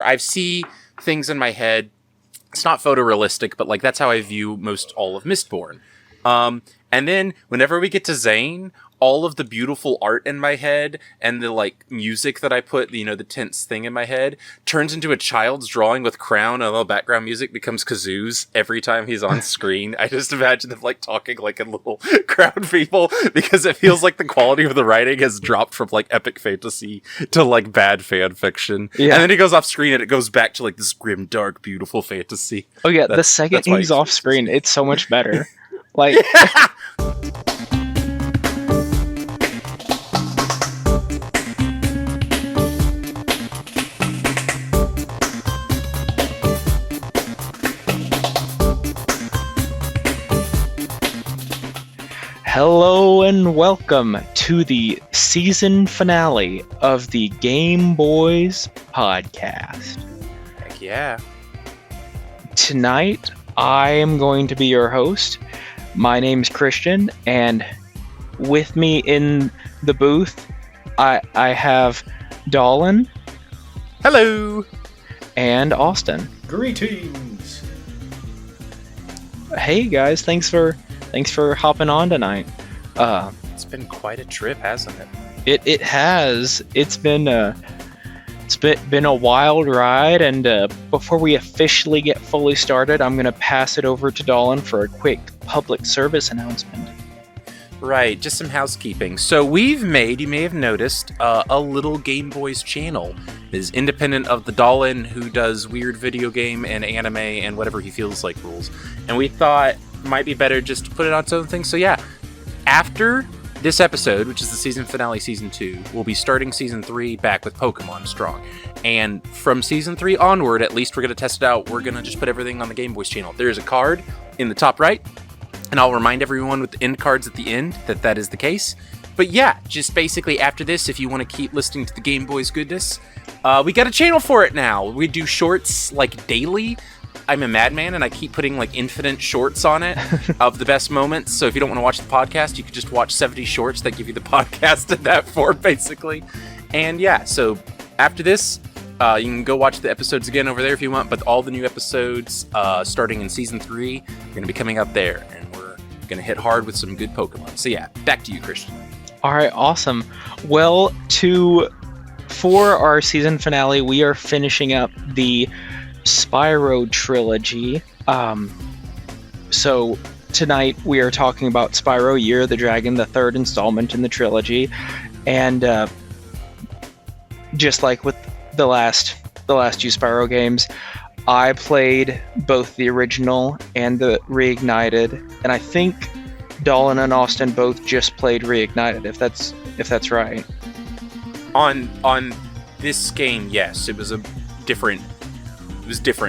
I see things in my head. It's not photorealistic, but like that's how I view most all of Mistborn. And then whenever we get to Zane, all of the beautiful art in my head and the like music that I put, the tense thing in my head turns into a child's drawing with crown and a little background music becomes Kazoo's every time he's on screen. I just imagine them like talking like a little crowd people because it feels like the quality of the writing has dropped from like epic fantasy to like bad fan fiction. Yeah. And then he goes off screen and it goes back to like this grim, dark, beautiful fantasy. Oh yeah, the second he's off screen, it's so much better. Like... Yeah. Hello and welcome to the season finale of the Gameboys podcast. Heck yeah. Tonight, I am going to be your host. My name's Christian, and with me in the booth, I have Dolan. Hello. And Austin. Greetings. Hey guys, thanks for hopping on tonight. It's been quite a trip, hasn't it? It has. It's been a wild ride, and before we officially get fully started, I'm gonna pass it over to Dolan for a quick public service announcement. Right, just some housekeeping. So we've made, you may have noticed, a little Gameboys channel. It is independent of the Dolan, who does weird video game and anime and whatever he feels like rules. And we thought it might be better just to put it on its own thing. So yeah, after this episode, which is the season finale, season 2, we'll be starting season 3 back with Pokemon Strong. And from season 3 onward, at least we're going to test it out. We're going to just put everything on the Gameboys channel. There's a card in the top right. And I'll remind everyone with the end cards at the end that is the case. But yeah, just basically after this, if you want to keep listening to the Gameboys goodness, we got a channel for it now. We do shorts like daily. I'm a madman and I keep putting like infinite shorts on it of the best moments. So if you don't want to watch the podcast, you can just watch 70 shorts that give you the podcast in that form, basically. And yeah, so after this, you can go watch the episodes again over there if you want. But all the new episodes starting in season 3 are going to be coming out there. Gonna hit hard with some good Pokemon. So yeah, back to you, Christian. All right, awesome. Well, for our season finale, we are finishing up the Spyro Trilogy. So tonight we are talking about Spyro Year of the Dragon, the third installment in the trilogy, and just like with the last two Spyro games, I played both the original and the Reignited, and I think Dolan and Austin both just played Reignited, if that's right. On this game, yes, it was different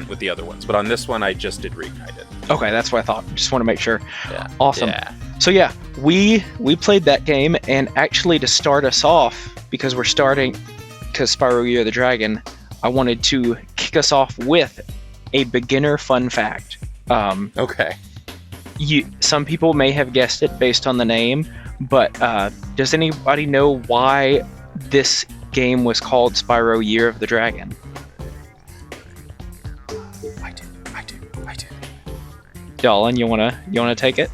with the other ones, but on this one I just did Reignited. Okay, that's what I thought. Just want to make sure. Yeah. Awesome. Yeah. So yeah, we played that game, and actually to start us off, because Spyro Year of the Dragon, I wanted to kick us off with a beginner fun fact. Okay. Some people may have guessed it based on the name, but does anybody know why this game was called Spyro Year of the Dragon? I do. Dolan, you wanna take it?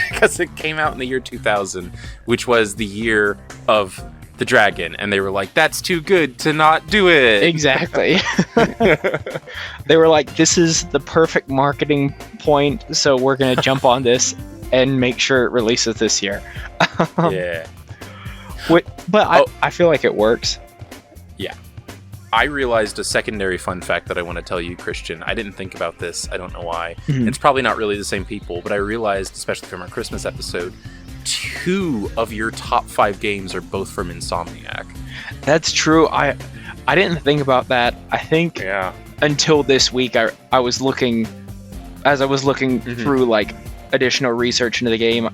Because it came out in the year 2000, which was the year of the dragon, and they were like, that's too good to not do it. Exactly. They were like, this is the perfect marketing point, so we're gonna jump on this and make sure it releases this year. Yeah. I feel like it works. Yeah. I realized a secondary fun fact that I want to tell you, Christian. I didn't think about this. I don't know why. Mm-hmm. It's probably not really the same people, but I realized, especially from our Christmas episode, 2 of your top 5 games are both from Insomniac. That's true. I didn't think about that. I think until this week, I was looking mm-hmm. through like additional research into the game.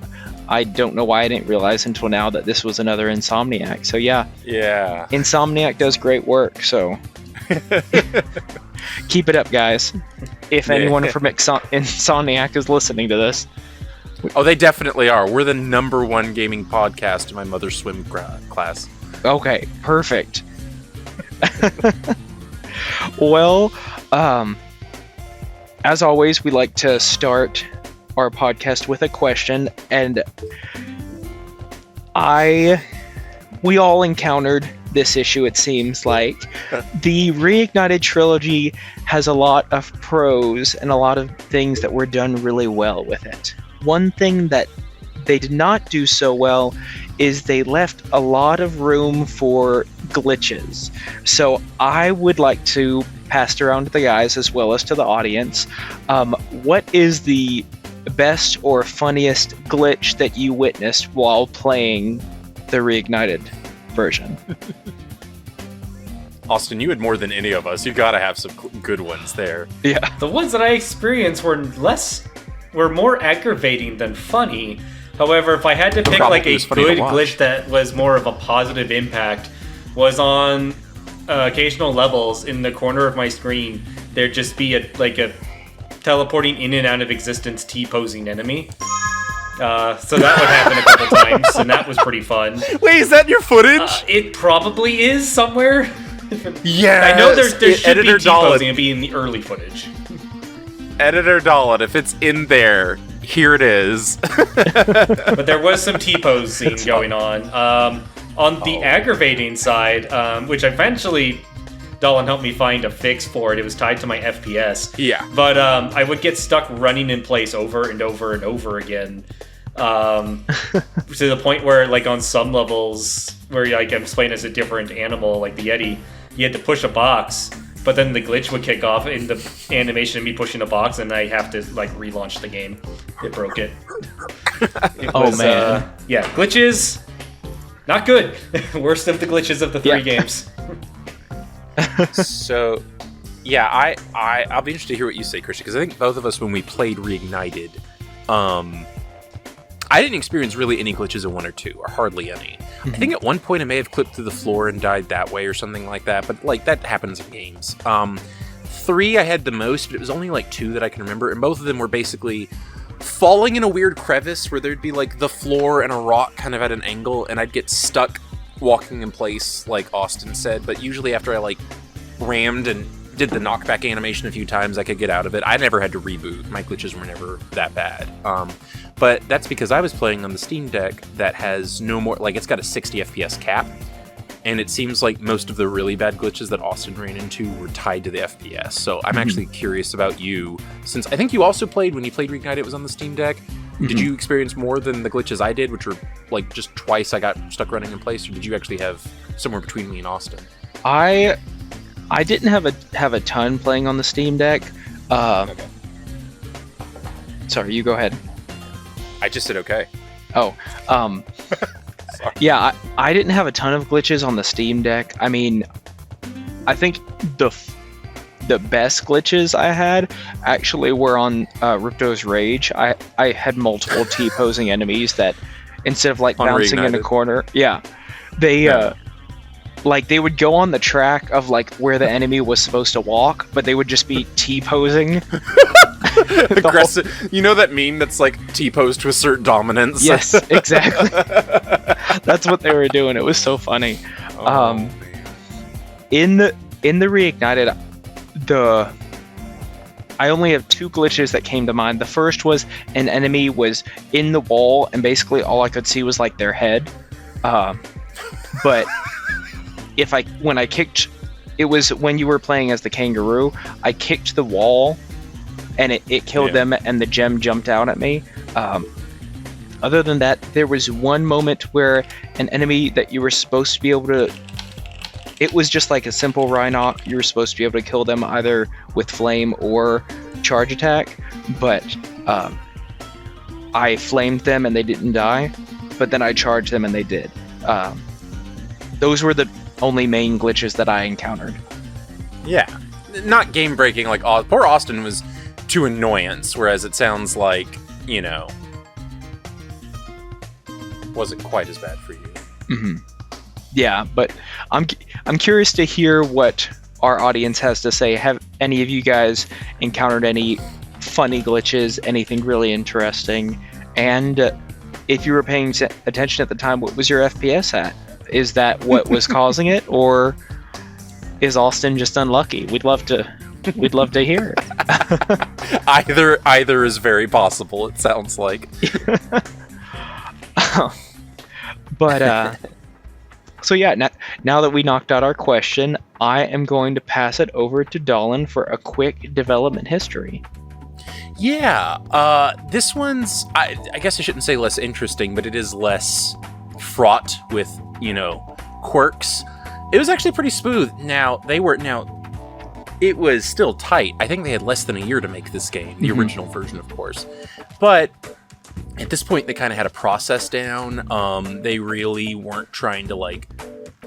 I don't know why I didn't realize until now that this was another Insomniac. So yeah, Insomniac does great work. So keep it up, guys. If anyone from Insomniac is listening to this. Oh, they definitely are. We're the #1 gaming podcast in my mother's swim class. Okay, perfect. Well, as always, we like to start our podcast with a question, and we all encountered this issue, it seems like. The Reignited Trilogy has a lot of pros and a lot of things that were done really well with it. One thing that they did not do so well is they left a lot of room for glitches. So I would like to pass it around to the guys as well as to the audience. What is the best or funniest glitch that you witnessed while playing the Reignited version? Austin, you had more than any of us. You gotta have some good ones there. Yeah. The ones that I experienced were more aggravating than funny. However, if I had to pick like a good glitch that was more of a positive impact, was on occasional levels in the corner of my screen, there'd just be a teleporting in and out of existence T-posing enemy. So that would happen a couple times, and that was pretty fun. Wait, is that your footage? It probably is somewhere. Yeah, I know there should be T-posing and be in the early footage. Editor Dolan, if it's in there, here it is. But there was some T-posing going on. On the aggravating side, which eventually Dolan helped me find a fix for it. It was tied to my FPS. Yeah. But I would get stuck running in place over and over and over again. To the point where, like, on some levels where like I'm playing as a different animal, like the Yeti, you had to push a box, but then the glitch would kick off in the animation of me pushing a box, and I have to like relaunch the game. It broke it. Man. Yeah, glitches, not good. Worst of the glitches of the three games. So, yeah, I'll be interested to hear what you say, Christian, because I think both of us, when we played Reignited, I didn't experience really any glitches in 1 or 2, or hardly any. I think at one point I may have clipped through the floor and died that way or something like that, but like that happens in games. 3 I had the most, but it was only like 2 that I can remember, and both of them were basically falling in a weird crevice where there'd be like the floor and a rock kind of at an angle, and I'd get stuck walking in place, like Austin said, but usually after I like rammed and did the knockback animation a few times, I could get out of it. I never had to reboot. My glitches were never that bad. But that's because I was playing on the Steam Deck that has no more, like it's got a 60 FPS cap, and it seems like most of the really bad glitches that Austin ran into were tied to the FPS. So I'm actually curious about you, since I think you also played, when you played Reignited, it was on the Steam Deck. Did you experience more than the glitches I did, which were like just twice I got stuck running in place, or did you actually have somewhere between me and Austin? I didn't have a ton playing on the Steam Deck. Okay. Sorry, you go ahead. I just said okay. Oh, yeah, I didn't have a ton of glitches on the Steam Deck. I mean, I think the best glitches I had actually were on Ripto's Rage. I had multiple T-posing enemies that, instead of like bouncing in a corner, they like they would go on the track of like where the enemy was supposed to walk, but they would just be T-posing. Aggressive. You know that meme that's like T-pose to assert dominance? Yes, exactly. That's what they were doing. It was so funny. In the Reignited, I only have 2 glitches that came to mind. The first was an enemy was in the wall, and basically all I could see was like their head. But when I kicked, it was when you were playing as the kangaroo, I kicked the wall, and it killed them, and the gem jumped out at me. Other than that, there was one moment where an enemy that you were supposed to be able to... It was just like a simple Rhinoc. You were supposed to be able to kill them either with flame or charge attack, but I flamed them and they didn't die, but then I charged them and they did. Those were the only main glitches that I encountered. Yeah. Not game-breaking like... Poor Austin was to annoyance, whereas it sounds like, you know, wasn't quite as bad for you. Mm-hmm. Yeah, but I'm curious to hear what our audience has to say. Have any of you guys encountered any funny glitches, anything really interesting? And if you were paying attention at the time, what was your FPS at? Is that what was causing it, or is Austin just unlucky? We'd love to hear it. Either is very possible, it sounds like. But so yeah, now that we knocked out our question, I am going to pass it over to Dolan for a quick development history. Yeah, this one's, I guess I shouldn't say less interesting, but it is less fraught with, quirks. It was actually pretty smooth. It was still tight. I think they had less than a year to make this game, the original version, of course. But at this point, they kind of had a process down. They really weren't trying to,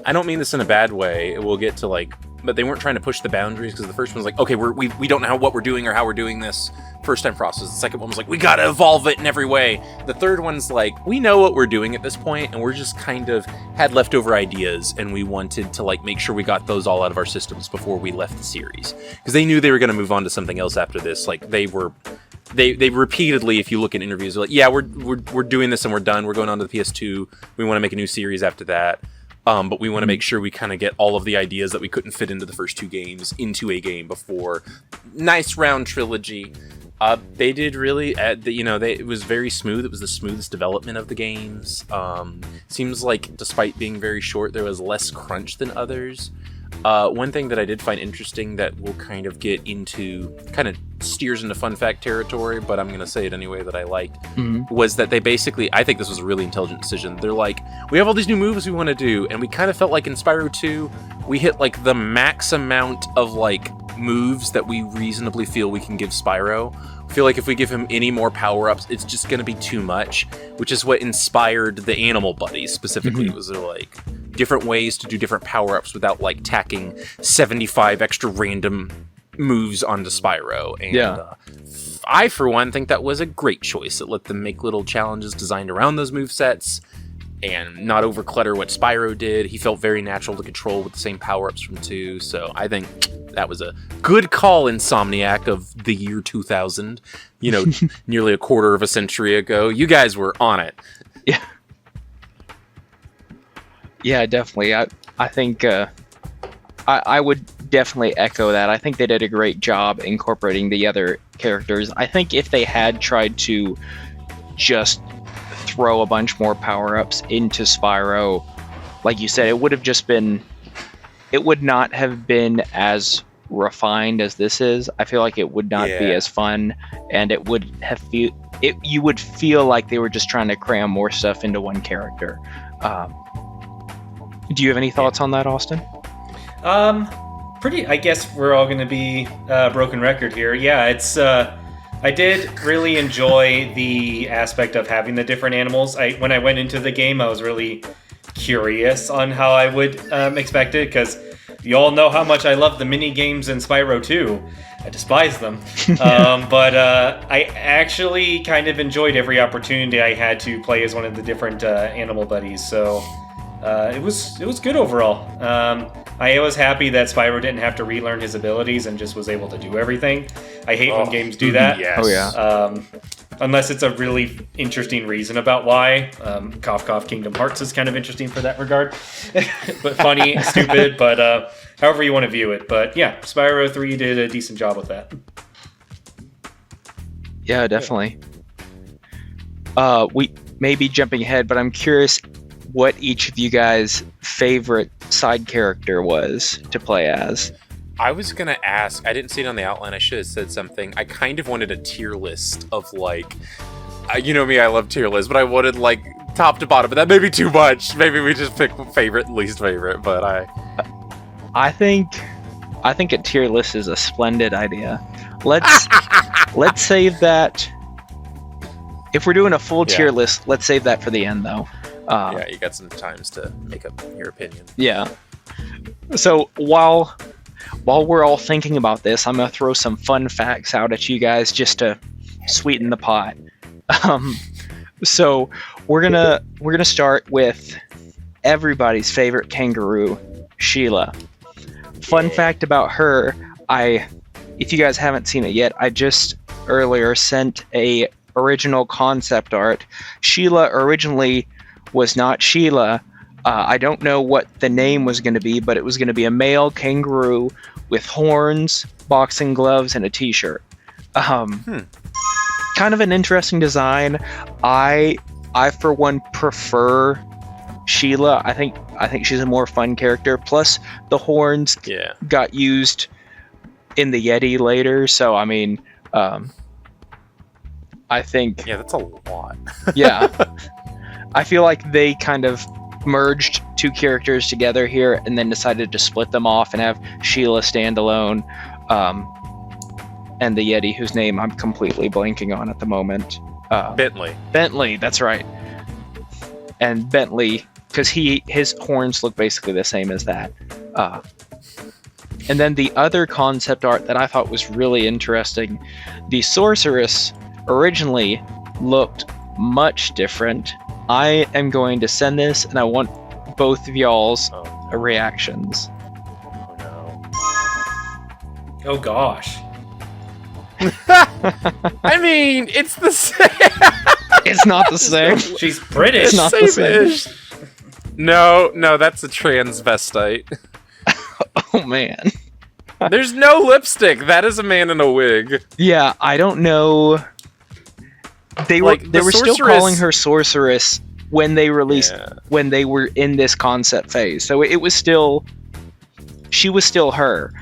I don't mean this in a bad way. We'll get to, but they weren't trying to push the boundaries, because the first one was okay, we don't know what we're doing or how we're doing this. First time process. The second one was we gotta evolve it in every way. The third one's we know what we're doing at this point, and we're just kind of had leftover ideas, and we wanted to make sure we got those all out of our systems before we left the series, because they knew they were going to move on to something else after this. They repeatedly, if you look at interviews, they're yeah, we're doing this and we're done. We're going on to the PS2. We want to make a new series after that. But we want to make sure we kind of get all of the ideas that we couldn't fit into the first two games into a game before. Nice round trilogy. They did really, it was very smooth. It was the smoothest development of the games. Seems like despite being very short, there was less crunch than others. One thing that I did find interesting that we'll kind of get into, kind of steers into fun fact territory, but I'm going to say it anyway, that I liked, was that they basically, I think this was a really intelligent decision. They're we have all these new moves we want to do, and we kind of felt like in Spyro 2, we hit the max amount of moves that we reasonably feel we can give Spyro. I feel like if we give him any more power-ups, it's just going to be too much, which is what inspired the Animal Buddies specifically. It was different ways to do different power-ups without tacking 75 extra random moves onto Spyro. And I, for one, think that was a great choice. It let them make little challenges designed around those movesets and not over-clutter what Spyro did. He felt very natural to control with the same power-ups from 2, so I think that was a good call, Insomniac of the year 2000. Nearly a quarter of a century ago. You guys were on it. Yeah. Yeah, definitely. I think I would definitely echo that. I think they did a great job incorporating the other characters. I think if they had tried to just throw a bunch more power-ups into Spyro, like you said, it would not have been as refined as this is. I feel like it would not be as fun, and it would have you would feel like they were just trying to cram more stuff into one character. Do you have any thoughts on that, Austin? I guess we're all going to be broken record here. Yeah, it's I did really enjoy the aspect of having the different animals. When I went into the game, I was really curious on how I would expect it, because you all know how much I love the mini games in Spyro 2. I despise them. But I actually kind of enjoyed every opportunity I had to play as one of the different animal buddies. So it was good overall. I was happy that Spyro didn't have to relearn his abilities and just was able to do everything. I hate when games do that. Yes. Oh yeah. Unless it's a really interesting reason about why. Cough cough, Kingdom Hearts is kind of interesting for that regard. But funny, stupid, but however you want to view it. But yeah, Spyro 3 did a decent job with that. Yeah, definitely. We may be jumping ahead, but I'm curious what each of you guys' favorite side character was to play as. I was going to ask, I didn't see it on the outline, I should have said something. I kind of wanted a tier list of you know me, I love tier lists, but I wanted top to bottom, but that may be too much. Maybe we just pick favorite and least favorite, but I think a tier list is a splendid idea. Let's save that. If we're doing a full tier list, let's save that for the end though. Yeah, you got some times to make up your opinion. Yeah. So while we're all thinking about this, I'm gonna throw some fun facts out at you guys just to sweeten the pot. So we're gonna start with everybody's favorite kangaroo, Sheila. Fun fact about her, if you guys haven't seen it yet, I just earlier sent a original concept art. Sheila originally was not Sheila. I don't know what the name was going to be, but it was going to be a male kangaroo with horns, boxing gloves, and a t-shirt. Kind of an interesting design. I for one prefer Sheila. I think she's a more fun character. Plus, the horns got used in the Yeti later, so I mean, I think that's a lot. Yeah, I feel like they kind of merged two characters together here, and then decided to split them off and have Sheila stand alone, and the Yeti, whose name I'm completely blanking on at the moment. Bentley, that's right. And Bentley, because his horns look basically the same as that. And then the other concept art that I thought was really interesting, the sorceress originally looked much different. I am going to send this, and I want both of y'all's reactions. Oh no. Oh gosh. I mean, it's the same. It's not the same. She's British. It's not the same. No, that's a transvestite. Oh man. There's no lipstick. That is a man in a wig. Yeah, I don't know. They were still calling her sorceress when they released when they were in this concept phase. So it was still, she was still her.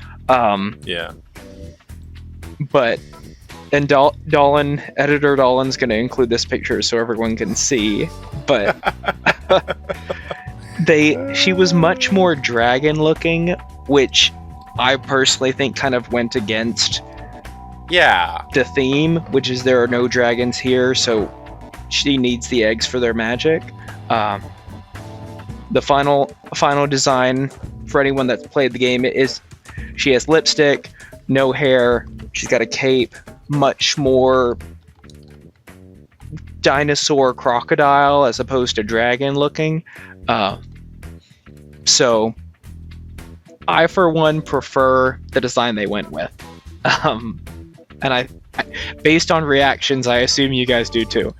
But and editor Dolan's going to include this picture so everyone can see. But she was much more dragon looking, which I personally think kind of went against the theme, which is there are no dragons here, so she needs the eggs for their magic. The final design for anyone that's played the game is she has lipstick, no hair, she's got a cape, much more dinosaur crocodile as opposed to dragon looking. So I, for one, prefer the design they went with. And I, based on reactions, I assume you guys do too.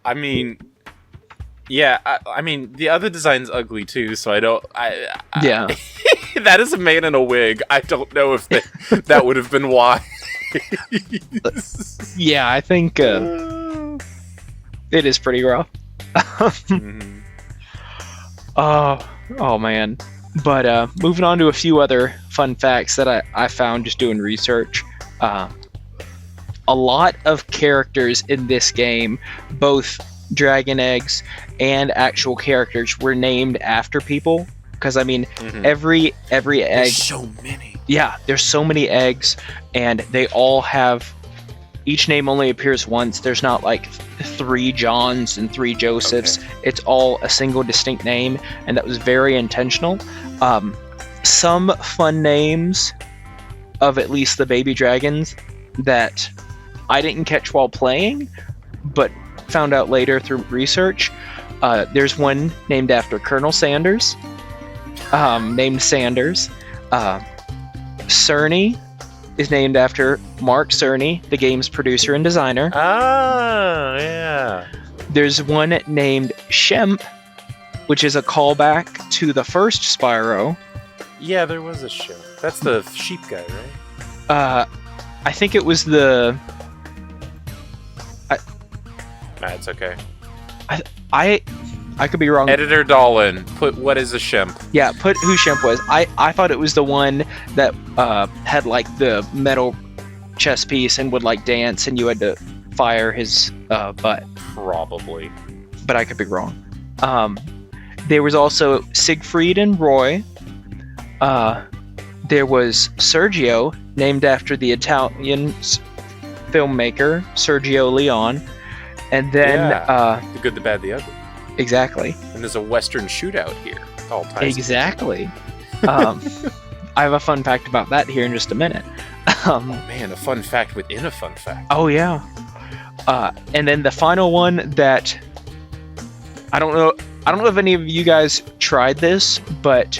I mean, I mean, the other design's ugly too, so I don't. Yeah. That is a man in a wig. I don't know if that would have been why. Yeah, I think it is pretty rough. Oh man. But moving on to a few other fun facts that I found just doing research. A lot of characters in this game, both dragon eggs and actual characters, were named after people. Because I mean, every egg. There's so many. Yeah, there's so many eggs, and they all have. Each name only appears once. There's not like 3 Johns and 3 Josephs. Okay. It's all a single distinct name, and that was very intentional. Some fun names of at least the baby dragons that I didn't catch while playing, but found out later through research. There's one named after Colonel Sanders, named Sanders. Cerny is named after Mark Cerny, the game's producer and designer. Oh, yeah. There's one named Shemp, which is a callback to the first Spyro. Yeah, there was a Shemp. That's the sheep guy, right? I think it was the... Nah, it's okay. I could be wrong. Editor Dolan, put what is a Shemp? Yeah, put who Shemp was. I thought it was the one that had like the metal chest piece and would like dance, and you had to fire his butt. Probably. But I could be wrong. There was also Siegfried and Roy. There was Sergio, named after the Italian filmmaker Sergio Leone. And then... the good, the bad, the ugly. Exactly. And there's a Western shootout here. All ties exactly. I have a fun fact about that here in just a minute. Oh man, a fun fact within a fun fact. Oh yeah. And then the final one that I don't know if any of you guys tried this, but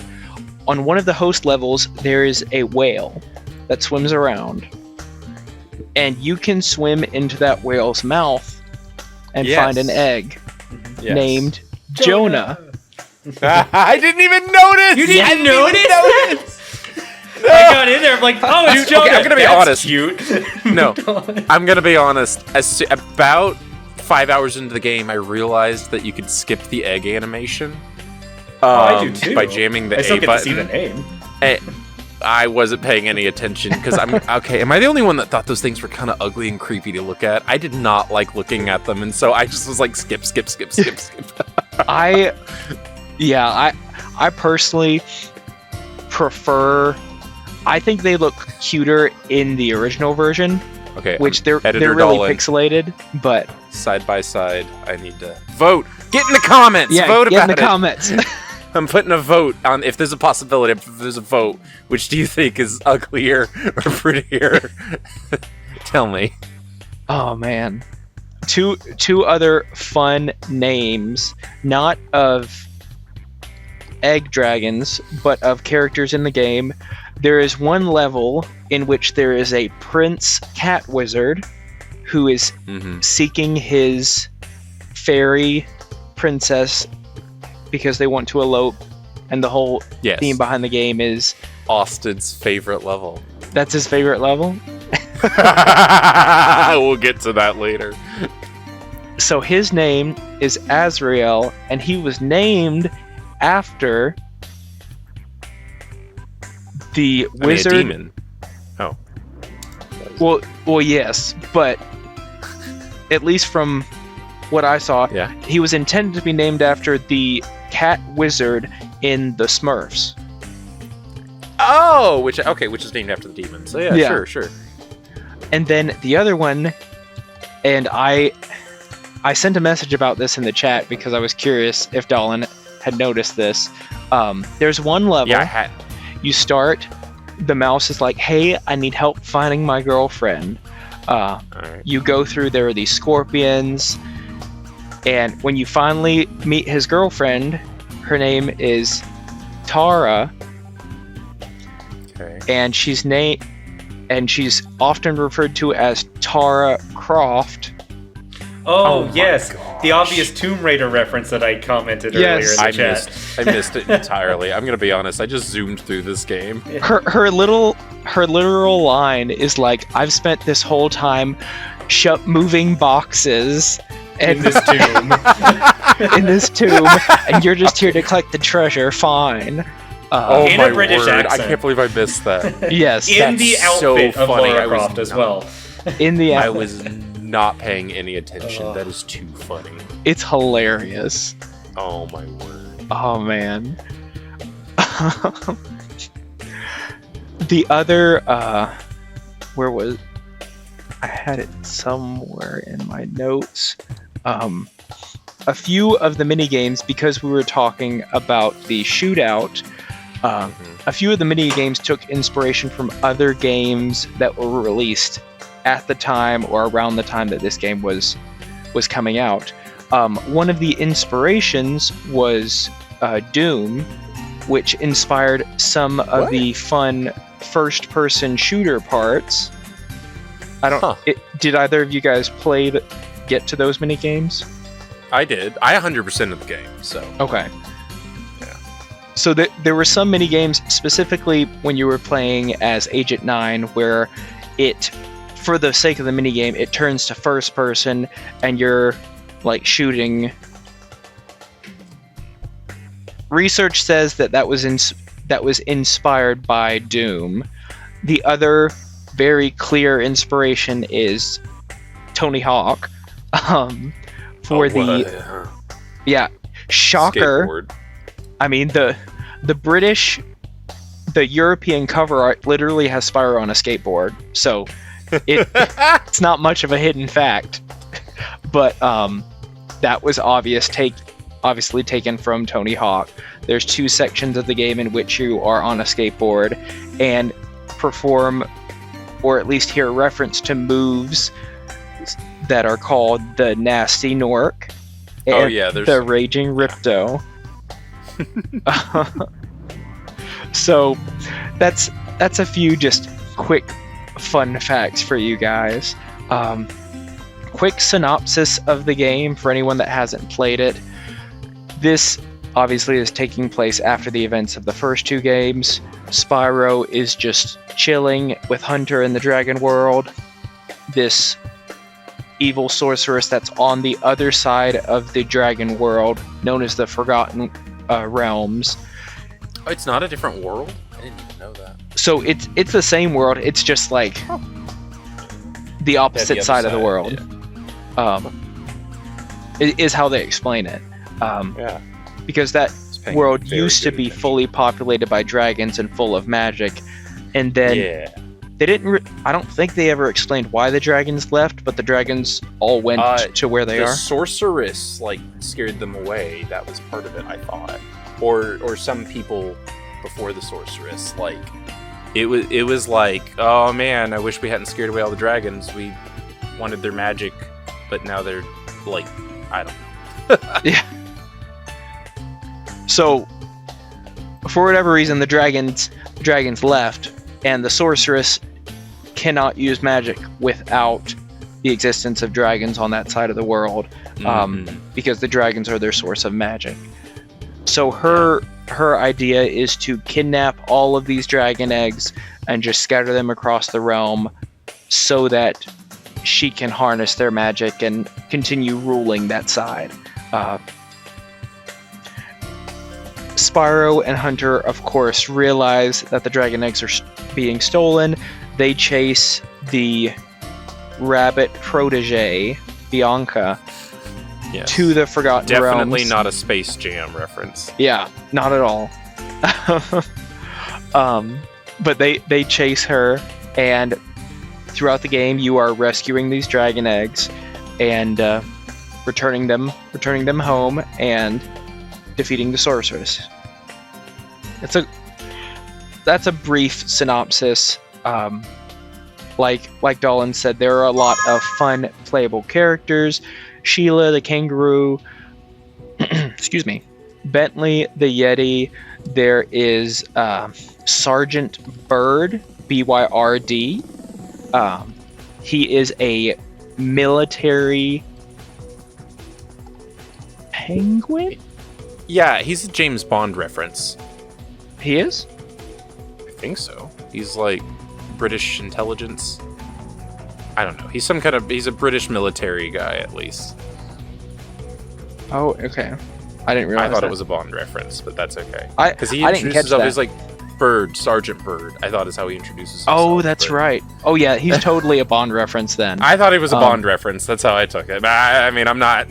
on one of the host levels there is a whale that swims around, and you can swim into that whale's mouth and find an egg. named Jonah. I didn't even notice. You didn't notice? I got in there. I'm like, oh, it's Jonah. Okay, I'm gonna be honest. Cute. No, I'm gonna be honest. About 5 hours into the game, I realized that you could skip the egg animation. I do too. By jamming the I still A get button. to see the name. I wasn't paying any attention because I'm okay. Am I the only one that thought those things were kind of ugly and creepy to look at? I did not like looking at them, and so I just was like, skip. I personally prefer. I think they look cuter in the original version. Okay, which they're really pixelated, but side by side, I need to vote. Get in the comments. Yeah, vote get about in the comments. I'm putting a vote on if there's a possibility. If there's a vote, which do you think is uglier or prettier? Tell me. Oh man, two other fun names, not of egg dragons, but of characters in the game. There is one level in which there is a prince cat wizard who is seeking his fairy princess because they want to elope, and the whole theme behind the game is Austin's favorite level. That's his favorite level? We'll get to that later. So his name is Azrael, and he was named after the wizard. A demon. Oh. Well, yes, but at least from what I saw, he was intended to be named after the cat wizard in the Smurfs. Oh, which is named after the demon. So yeah. Sure. And then the other one, and I sent a message about this in the chat because I was curious if Dolan had noticed this. There's one level. Yeah, I had. You start, the mouse is like, hey, I need help finding my girlfriend. Right. You go through, there are these scorpions, and when you finally meet his girlfriend, her name is Tara. Okay. And she's often referred to as Tara Croft. Oh yes, the obvious Tomb Raider reference that I commented earlier in the chat. I missed it entirely. I'm gonna be honest. I just zoomed through this game. Her literal line is like, "I've spent this whole time moving boxes in this tomb, and you're just here to collect the treasure. Fine." In a British accent. I can't believe I missed that. Yes, in the outfit so of funny. Lara Croft as well. In the I was not paying any attention. That is too funny. It's hilarious. Oh my word. Oh man. The other where was I had it somewhere in my notes. A few of the mini games, because we were talking about the shootout, a few of the mini games took inspiration from other games that were released at the time or around the time that this game was coming out. One of the inspirations was Doom, which inspired some of the fun first-person shooter parts. Did either of you guys get to those mini games? I did. I 100% of the game. So okay. Yeah. So there were some mini games, specifically when you were playing as Agent 9, where for the sake of the mini game, it turns to first person, and you're like shooting. Research says that was inspired by Doom. The other very clear inspiration is Tony Hawk. For shocker. Skateboard. I mean the European cover art literally has Spyro on a skateboard, so it's not much of a hidden fact. But that was obviously taken from Tony Hawk. There's 2 sections of the game in which you are on a skateboard and perform, or at least hear a reference to moves that are called the Nasty Nork and the Raging Ripto. So that's a few just quick fun facts for you guys. quick synopsis of the game for anyone that hasn't played it. This obviously is taking place after the events of the first two games. Spyro is just chilling with Hunter in the Dragon World. This evil sorceress that's on the other side of the Dragon World, known as the Forgotten Realms. Oh, it's not a different world? I didn't even know that. So it's the same world, it's just like the opposite side of the world. Yeah. Is how they explain it. Because that world used to be fully populated by dragons and full of magic, and then they didn't. I don't think they ever explained why the dragons left, but the dragons all went to where they are. The sorceress scared them away. That was part of it, I thought, or some people before the sorceress. It was like, oh man, I wish we hadn't scared away all the dragons. We wanted their magic, but now they're I don't know. Yeah. So, for whatever reason, the dragons left, and the sorceress cannot use magic without the existence of dragons on that side of the world, because the dragons are their source of magic. So her idea is to kidnap all of these dragon eggs and just scatter them across the realm so that she can harness their magic and continue ruling that side. Spyro and Hunter, of course, realize that the dragon eggs are being stolen. They chase the rabbit protege, Bianca, to the Forgotten Realms. Definitely not a Space Jam reference. Yeah, not at all. But they chase her, and throughout the game, you are rescuing these dragon eggs and returning them home and defeating the sorceress. That's a brief synopsis. Like Dolan said, there are a lot of fun playable characters. Sheila the kangaroo, excuse me, Bentley the Yeti. There is Sergeant Bird, Byrd. He is a military penguin? Yeah, he's a James Bond reference. He is? I think so. He's like British intelligence. I don't know. He's a British military guy, at least. Oh, okay. I didn't realize I thought that. It was a Bond reference, but that's okay. Because he introduces himself as like Bird, Sergeant Bird. I thought is how he introduces himself. Oh, that's right. Oh, yeah, he's totally a Bond reference then. I thought it was a Bond reference. That's how I took it. I mean, I'm not.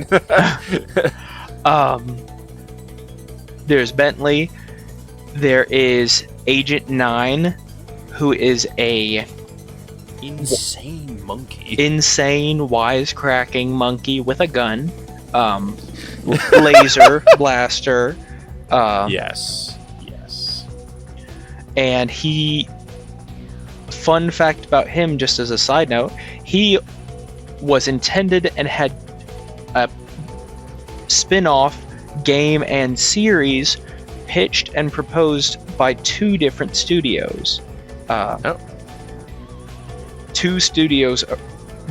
There's Bentley. There is Agent 9, who is a insane monkey. Insane, wisecracking monkey with a gun. Laser blaster. Yes. And fun fact about him, just as a side note, he was intended and had a spin-off game and series pitched and proposed by two different studios. Two studios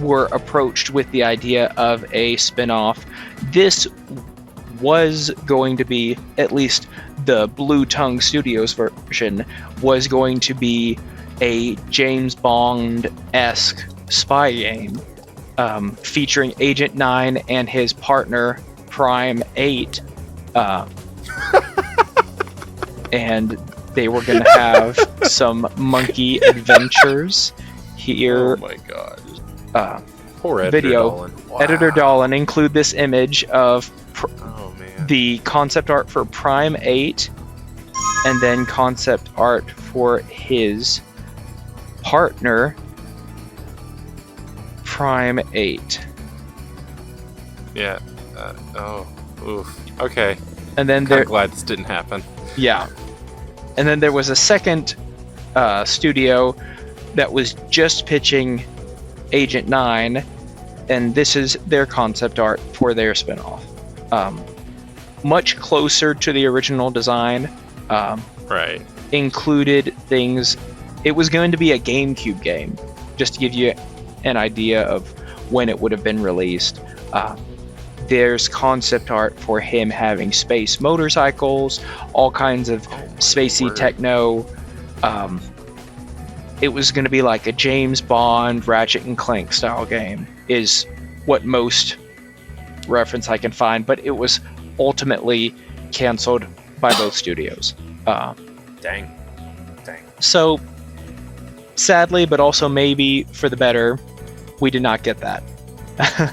were approached with the idea of a spin-off. This was going to be, at least the Blue Tongue Studios version, was going to be a James Bond-esque spy game featuring Agent 9 and his partner Prime 8. And they were going to have some monkey adventures here. Oh my god. Poor editor video. Dolan. Wow. Editor Dolan, include this image of the concept art for Prime 8 and then concept art for his partner Prime 8. Yeah. Oof. Okay. And then I'm glad this didn't happen. Yeah. And then there was a second studio that was just pitching Agent 9, and this is their concept art for their spinoff. Much closer to the original design. Right. Included things. It was going to be a GameCube game, just to give you an idea of when it would have been released. There's concept art for him having space motorcycles, all kinds of spacey techno. It was going to be like a James Bond, Ratchet and Clank style game, is what most reference I can find, but it was ultimately canceled by both studios. Dang. So, sadly, but also maybe for the better, we did not get that.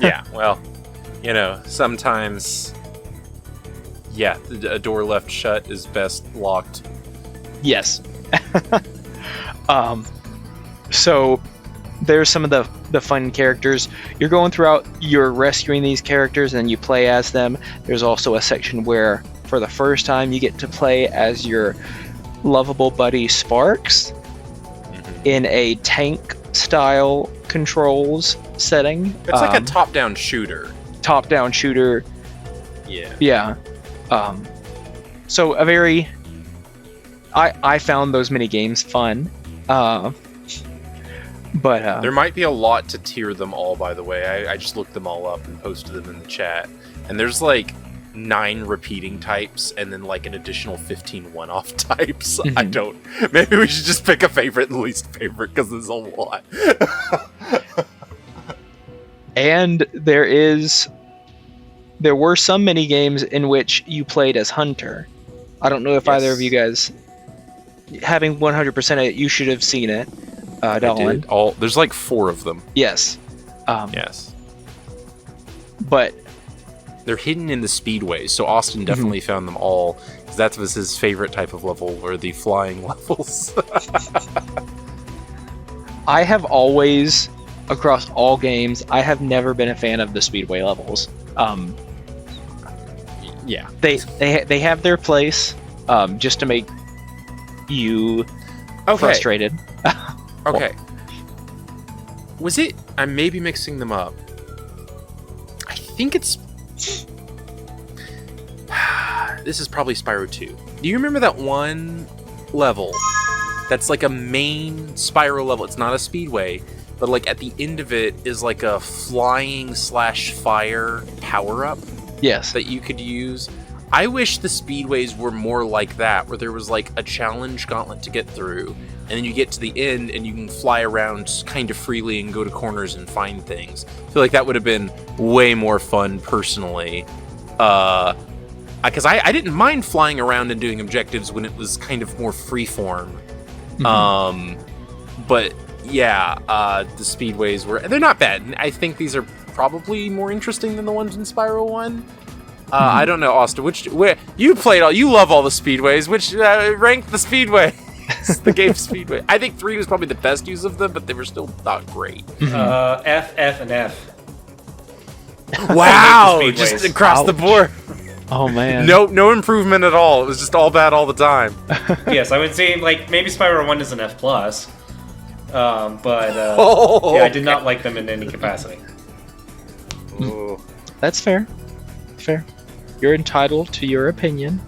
Yeah, well, sometimes, a door left shut is best locked. Yes. So there's some of the fun characters. You're going throughout, you're rescuing these characters, and you play as them. There's also a section where, for the first time, you get to play as your lovable buddy Sparks in a tank-style controls setting. It's like a top-down shooter. Top-down shooter. Yeah. Yeah. So a very... I found those mini games fun. But there might be a lot to tier them all, by the way. I just looked them all up and posted them in the chat. And there's like 9 repeating types and then like an additional 15 one-off types. Maybe we should just pick a favorite and least favorite because there's a lot. And there were some mini games in which you played as Hunter. I don't know if either of you guys, having 100% of it, you should have seen it. Did. There's like 4 of them. Yes. Yes. But they're hidden in the speedways, so Austin definitely found them all, because that was his favorite type of level, or the flying levels. I have always, across all games, I have never been a fan of the speedway levels. Yeah. They have their place, just to make you frustrated. Okay. Was it... I may be mixing them up. I think it's... This is probably Spyro 2. Do you remember that one level that's like a main Spyro level? It's not a speedway, but like at the end of it is like a flying/fire power-up. Yes. That you could use. I wish the speedways were more like that, where there was like a challenge gauntlet to get through, and then you get to the end and you can fly around kind of freely and go to corners and find things. I feel like that would have been way more fun personally. Because I didn't mind flying around and doing objectives when it was kind of more freeform. But yeah, the speedways they're not bad. I think these are probably more interesting than the ones in Spyro 1. I don't know, Austin. Where you love all the speedways. Which rank the speedway? The game speedway. I think 3 was probably the best use of them, but they were still not great. F, and F. Wow, just across the board. Oh man. No improvement at all. It was just all bad all the time. Yes, I would say like maybe Spyro 1 is an F+. I did not like them in any capacity. Ooh. That's fair. Fair. You're entitled to your opinion.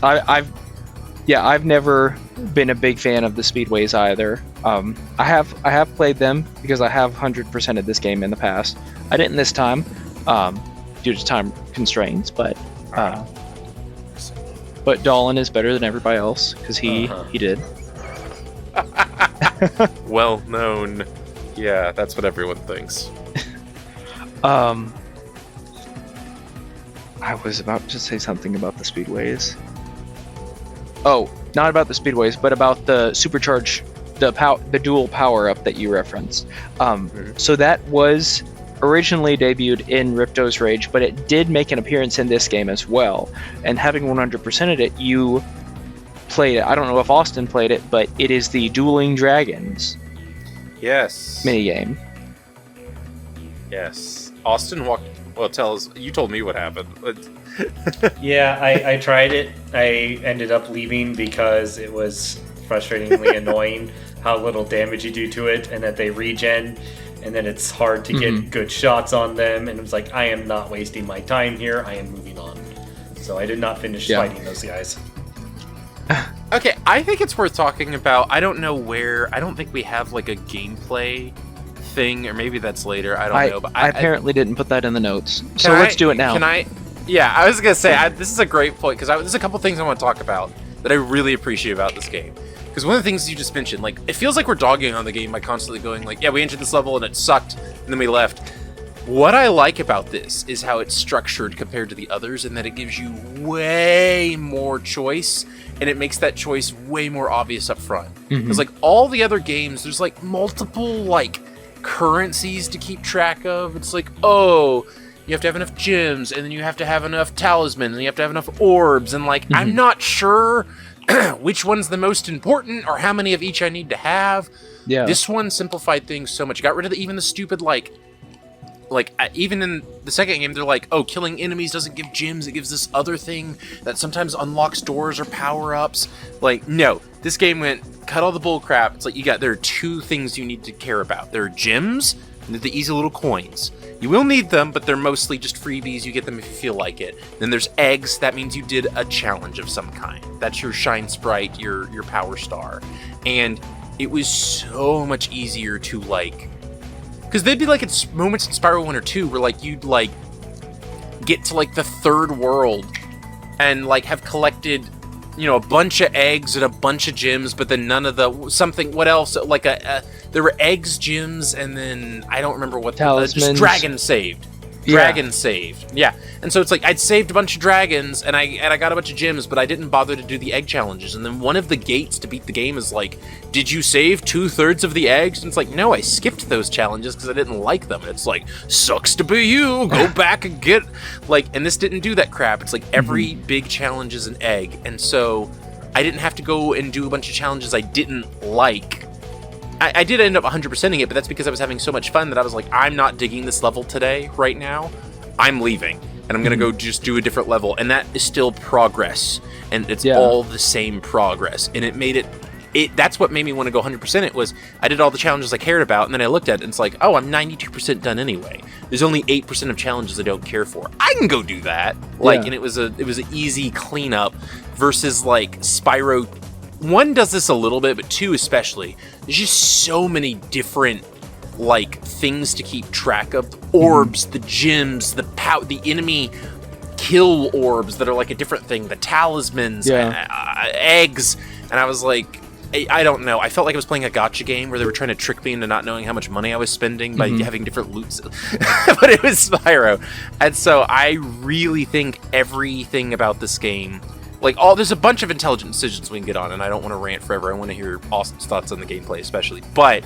I've never been a big fan of the speedways either. I have played them because I have 100% of this game in the past. I didn't this time, due to time constraints, but Dolan is better than everybody else because he did. Well known. Yeah, that's what everyone thinks. I was about to say something about the speedways. Oh, not about the speedways, but about the supercharge, the dual power up that you referenced. So that was originally debuted in Ripto's Rage, but it did make an appearance in this game as well. And having 100%ed it, you played it. I don't know if Austin played it, but it is the Dueling Dragons. Yes. Minigame. Yes. Austin tell us. You told me what happened. Yeah, I tried it. I ended up leaving because it was frustratingly annoying how little damage you do to it, and that they regen, and then it's hard to get good shots on them. And it was like, I am not wasting my time here. I am moving on. So I did not finish fighting those guys. Okay, I think it's worth talking about. I don't know where. I don't think we have like a gameplay thing, or maybe that's later. I don't know. But I apparently didn't put that in the notes. So let's do it now. Can I? Yeah, I was gonna say this is a great point because there's a couple things I want to talk about that I really appreciate about this game. Because one of the things you just mentioned, like, it feels like we're dogging on the game by constantly going like, yeah, we entered this level and it sucked, and then we left. What I like about this is how it's structured compared to the others, and that it gives you way more choice, and it makes that choice way more obvious up front. Because like all the other games, there's like multiple like currencies to keep track of. It's like, oh, you have to have enough gems, and then you have to have enough talismans, and you have to have enough orbs, and like I'm not sure which one's the most important or how many of each I need to have. Yeah. This one simplified things so much. It got rid of even the stupid even in the second game, they're like, oh, killing enemies doesn't give gems, it gives this other thing that sometimes unlocks doors or power-ups. Like, no. This game cut all the bull crap. It's like, there are two things you need to care about. There are gems, and they're the easy little coins. You will need them, but they're mostly just freebies. You get them if you feel like it. Then there's eggs. That means you did a challenge of some kind. That's your Shine Sprite, your Power Star. And it was so much easier to, like... Because there'd be, like, moments in Spyro 1 or 2 where, like, you'd, like, get to, like, the third world and, like, have collected, you know, a bunch of eggs and a bunch of gems, but then none of what else? Like, there were eggs, gems, and then, I don't remember what just dragon saved. Dragon saved. Yeah. And so it's like, I'd saved a bunch of dragons, and I got a bunch of gems, but I didn't bother to do the egg challenges. And then one of the gates to beat the game is like, did you save 2/3 of the eggs? And it's like, no, I skipped those challenges because I didn't like them. And it's like, sucks to be you, go back and get, like, and this didn't do that crap. It's like every big challenge is an egg. And so I didn't have to go and do a bunch of challenges I didn't like. I did end up 100%ing it, but that's because I was having so much fun that I was like, I'm not digging this level today, right now. I'm leaving, and I'm going to go just do a different level. And that is still progress, and it's all the same progress. And it made that's what made me want to go 100% it was, I did all the challenges I cared about, and then I looked at it, and it's like, oh, I'm 92% done anyway. There's only 8% of challenges I don't care for. I can go do that. Like, and it was an easy cleanup versus, like, Spyro 1 does this a little bit, but 2 especially. There's just so many different, like, things to keep track of. The orbs, the gems, the enemy kill orbs that are like a different thing, the talismans, eggs. And I was like, I don't know. I felt like I was playing a gacha game where they were trying to trick me into not knowing how much money I was spending by having different loots. But it was Spyro. And so I really think everything about this game, like, there's a bunch of intelligent decisions we can get on, and I don't want to rant forever. I want to hear Austin's thoughts on the gameplay, especially. But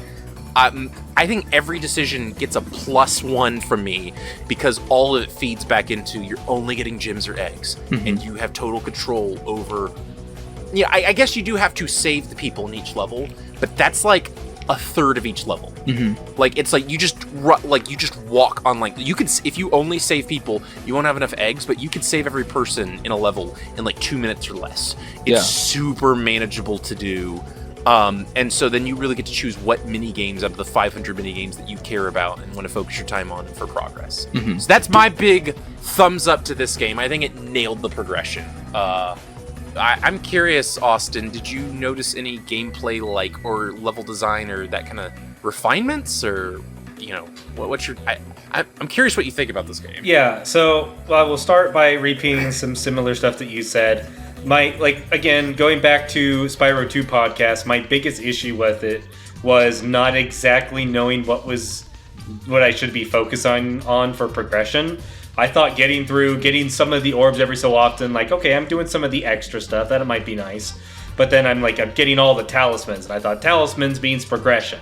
I think every decision gets a +1 from me because all of it feeds back into you're only getting gems or eggs, and you have total control over. Yeah, I guess you do have to save the people in each level, but that's like a third of each level. Like, it's like you just walk on, like, you could, if you only save people, you won't have enough eggs, but you could save every person in a level in like 2 minutes or less. It's super manageable to do. And so then you really get to choose what mini games out of the 500 mini games that you care about and want to focus your time on for progress. So that's my big thumbs up to this game. I think it nailed the progression. I'm curious, Austin, did you notice any gameplay, like, or level design or that kind of refinements, or, you know, what's your... I'm curious what you think about this game. Yeah, so I will start by repeating some similar stuff that you said. Again, going back to Spyro 2 podcast, my biggest issue with it was not exactly knowing what I should be focusing on for progression. I thought getting some of the orbs every so often, like, okay, I'm doing some of the extra stuff, that might be nice. But then I'm getting all the talismans, and I thought talismans means progression,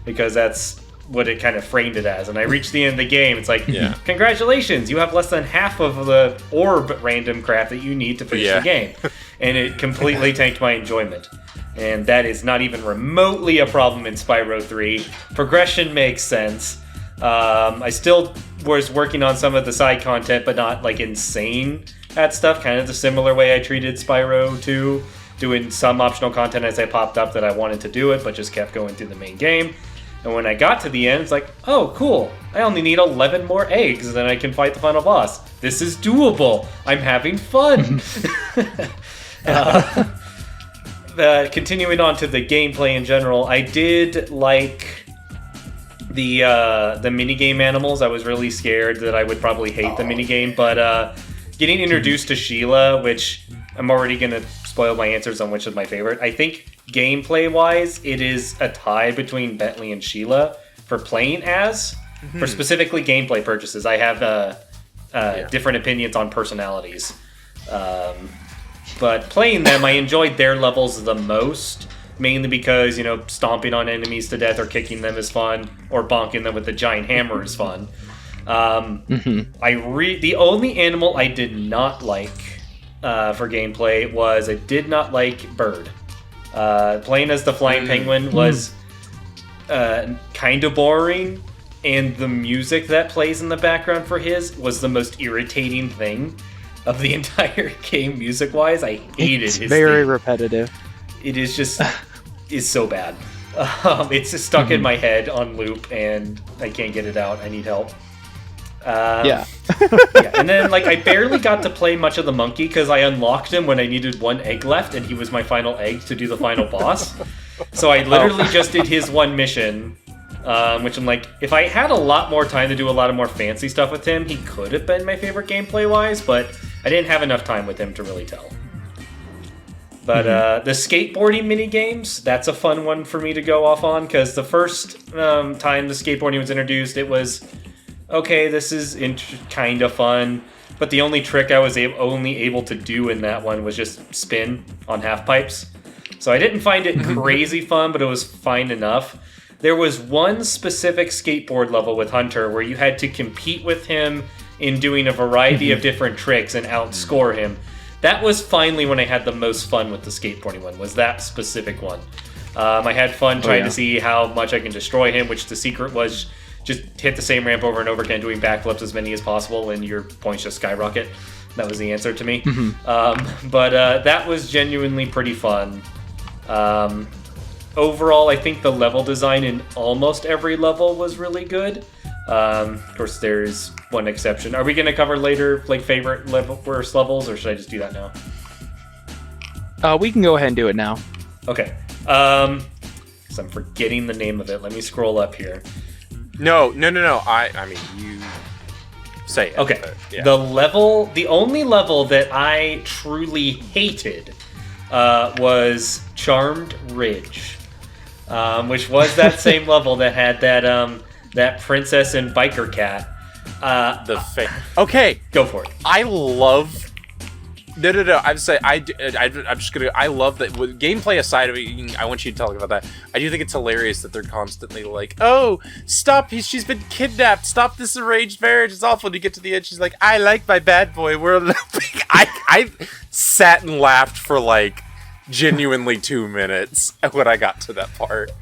because that's what it kind of framed it as. And I reached the end of the game, it's like, congratulations, you have less than half of the orb random crap that you need to finish the game. And it completely tanked my enjoyment. And that is not even remotely a problem in Spyro 3. Progression makes sense. I still was working on some of the side content, but not like insane at stuff, kind of the similar way I treated Spyro 2, doing some optional content as I popped up that I wanted to do it, but just kept going through the main game. And when I got to the end, it's like, oh, cool, I only need 11 more eggs, and then I can fight the final boss. This is doable. I'm having fun. continuing on to the gameplay in general, I did like the minigame animals. I was really scared that I would probably hate the minigame, but getting introduced to Sheila, which I'm already going to spoil my answers on which is my favorite. I think gameplay-wise, it is a tie between Bentley and Sheila for playing as. For specifically gameplay purposes, I have different opinions on personalities. But playing them, I enjoyed their levels the most, mainly because, stomping on enemies to death or kicking them is fun, or bonking them with a giant hammer is fun. The only animal I did not like for gameplay was I did not like Bird. Playing as the flying penguin was kind of boring, and the music that plays in the background for his was the most irritating thing of the entire game music-wise. I hated his very theme. Repetitive. It is just is so bad. It's just stuck in my head on loop, and I can't get it out. I need help. Yeah, and then I barely got to play much of the monkey because I unlocked him when I needed one egg left, and he was my final egg to do the final boss. So I literally just did his one mission, which I'm like, if I had a lot more time to do a lot of more fancy stuff with him, he could have been my favorite gameplay-wise, but I didn't have enough time with him to really tell. But the skateboarding minigames, that's a fun one for me to go off on, because the first time the skateboarding was introduced, it was, okay, this is kind of fun, but the only trick I was only able to do in that one was just spin on half pipes. So I didn't find it crazy fun, but it was fine enough. There was one specific skateboard level with Hunter where you had to compete with him in doing a variety of different tricks and outscore him. That was finally when I had the most fun with the skateboarding one, was that specific one. I had fun trying to see how much I can destroy him, which the secret was just hit the same ramp over and over again, doing backflips as many as possible, and your points just skyrocket. That was the answer to me. But that was genuinely pretty fun. Overall, I think the level design in almost every level was really good. Of course, there's one exception. Are we going to cover later, favorite worst levels, or should I just do that now? We can go ahead and do it now. Okay. Because I'm forgetting the name of it. Let me scroll up here. No. I mean, you say it. Okay. The only level that I truly hated was Charmed Ridge, which was that same level that had that princess and biker cat. Okay, go for it. I love. No. I'm just gonna. I love that. With gameplay aside of it, I want you to talk about that. I do think it's hilarious that they're constantly like, "Oh, stop! She's been kidnapped. Stop this arranged marriage. It's awful." And you get to the end, she's like, "I like my bad boy." I sat and laughed for genuinely 2 minutes when I got to that part.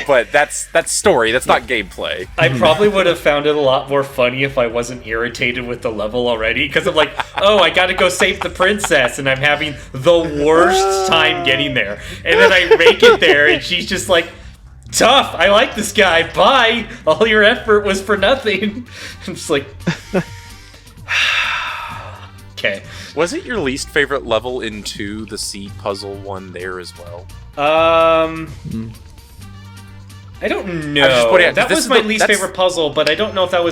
But that's story. That's not gameplay. I probably would have found it a lot more funny if I wasn't irritated with the level already, because I'm like, oh, I gotta go save the princess, and I'm having the worst time getting there. And then I make it there, and she's just like, tough, I like this guy, bye! All your effort was for nothing. I'm just like... Okay. Was it your least favorite level into the seed puzzle one there as well? I don't know. That was my least favorite puzzle, but I don't know if that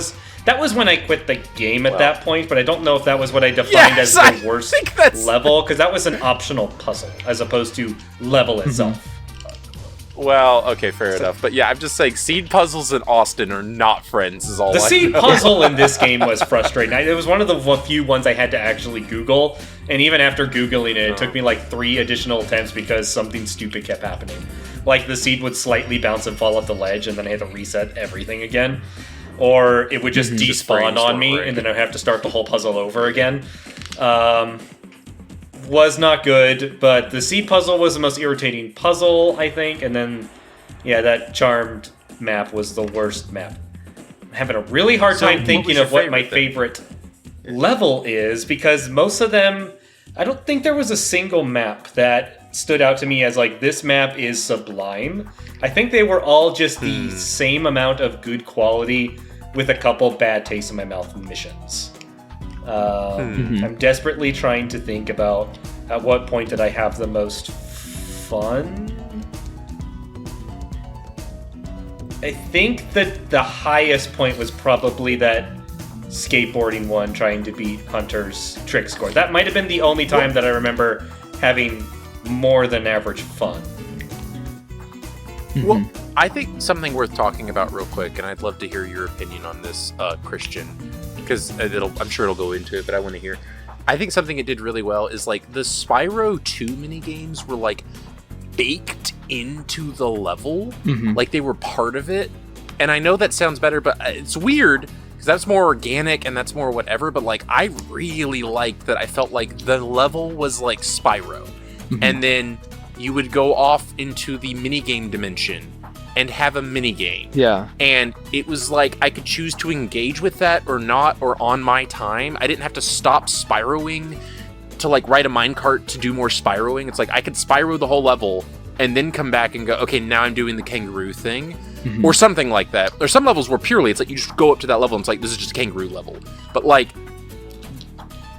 was when I quit the game at that point, but I don't know if that was what I defined as the worst level, because that was an optional puzzle as opposed to level itself. Well, okay, fair enough. But yeah, I'm just saying, seed puzzles in Austin are not friends, is all I know. The seed puzzle in this game was frustrating. It was one of the few ones I had to actually Google, and even after Googling it, it took me 3 additional attempts because something stupid kept happening. The seed would slightly bounce and fall off the ledge, and then I had to reset everything again. Or it would just despawn on me, and then I'd have to start the whole puzzle over again. Was not good, but the seed puzzle was the most irritating puzzle, I think, and then, that Charmed map was the worst map. I'm having a really hard time thinking of what my favorite level is, because most of them, I don't think there was a single map that stood out to me as this map is sublime. I think they were all just the same amount of good quality with a couple bad taste in my mouth missions. I'm desperately trying to think about at what point did I have the most fun. I think that the highest point was probably that skateboarding one trying to beat Hunter's trick score. That might have been the only time that I remember having more than average fun. Well, I think something worth talking about real quick, and I'd love to hear your opinion on this, Christian, because I'm sure it'll go into it, but I want to hear. I think something it did really well is like the Spyro 2 minigames were like baked into the level, like they were part of it. And I know that sounds better, but it's weird because that's more organic and that's more whatever. But like, I really liked that. I felt like the level was like Spyro, and then you would go off into the minigame dimension and have a minigame. Yeah. And it was like I could choose to engage with that or not, or on my time. I didn't have to stop Spyroing to like ride a minecart to do more Spyroing. It's like I could Spyro the whole level and then come back and go, okay, now I'm doing the kangaroo thing. Or something like that. There's some levels where purely it's like you just go up to that level and it's like, this is just a kangaroo level. But like,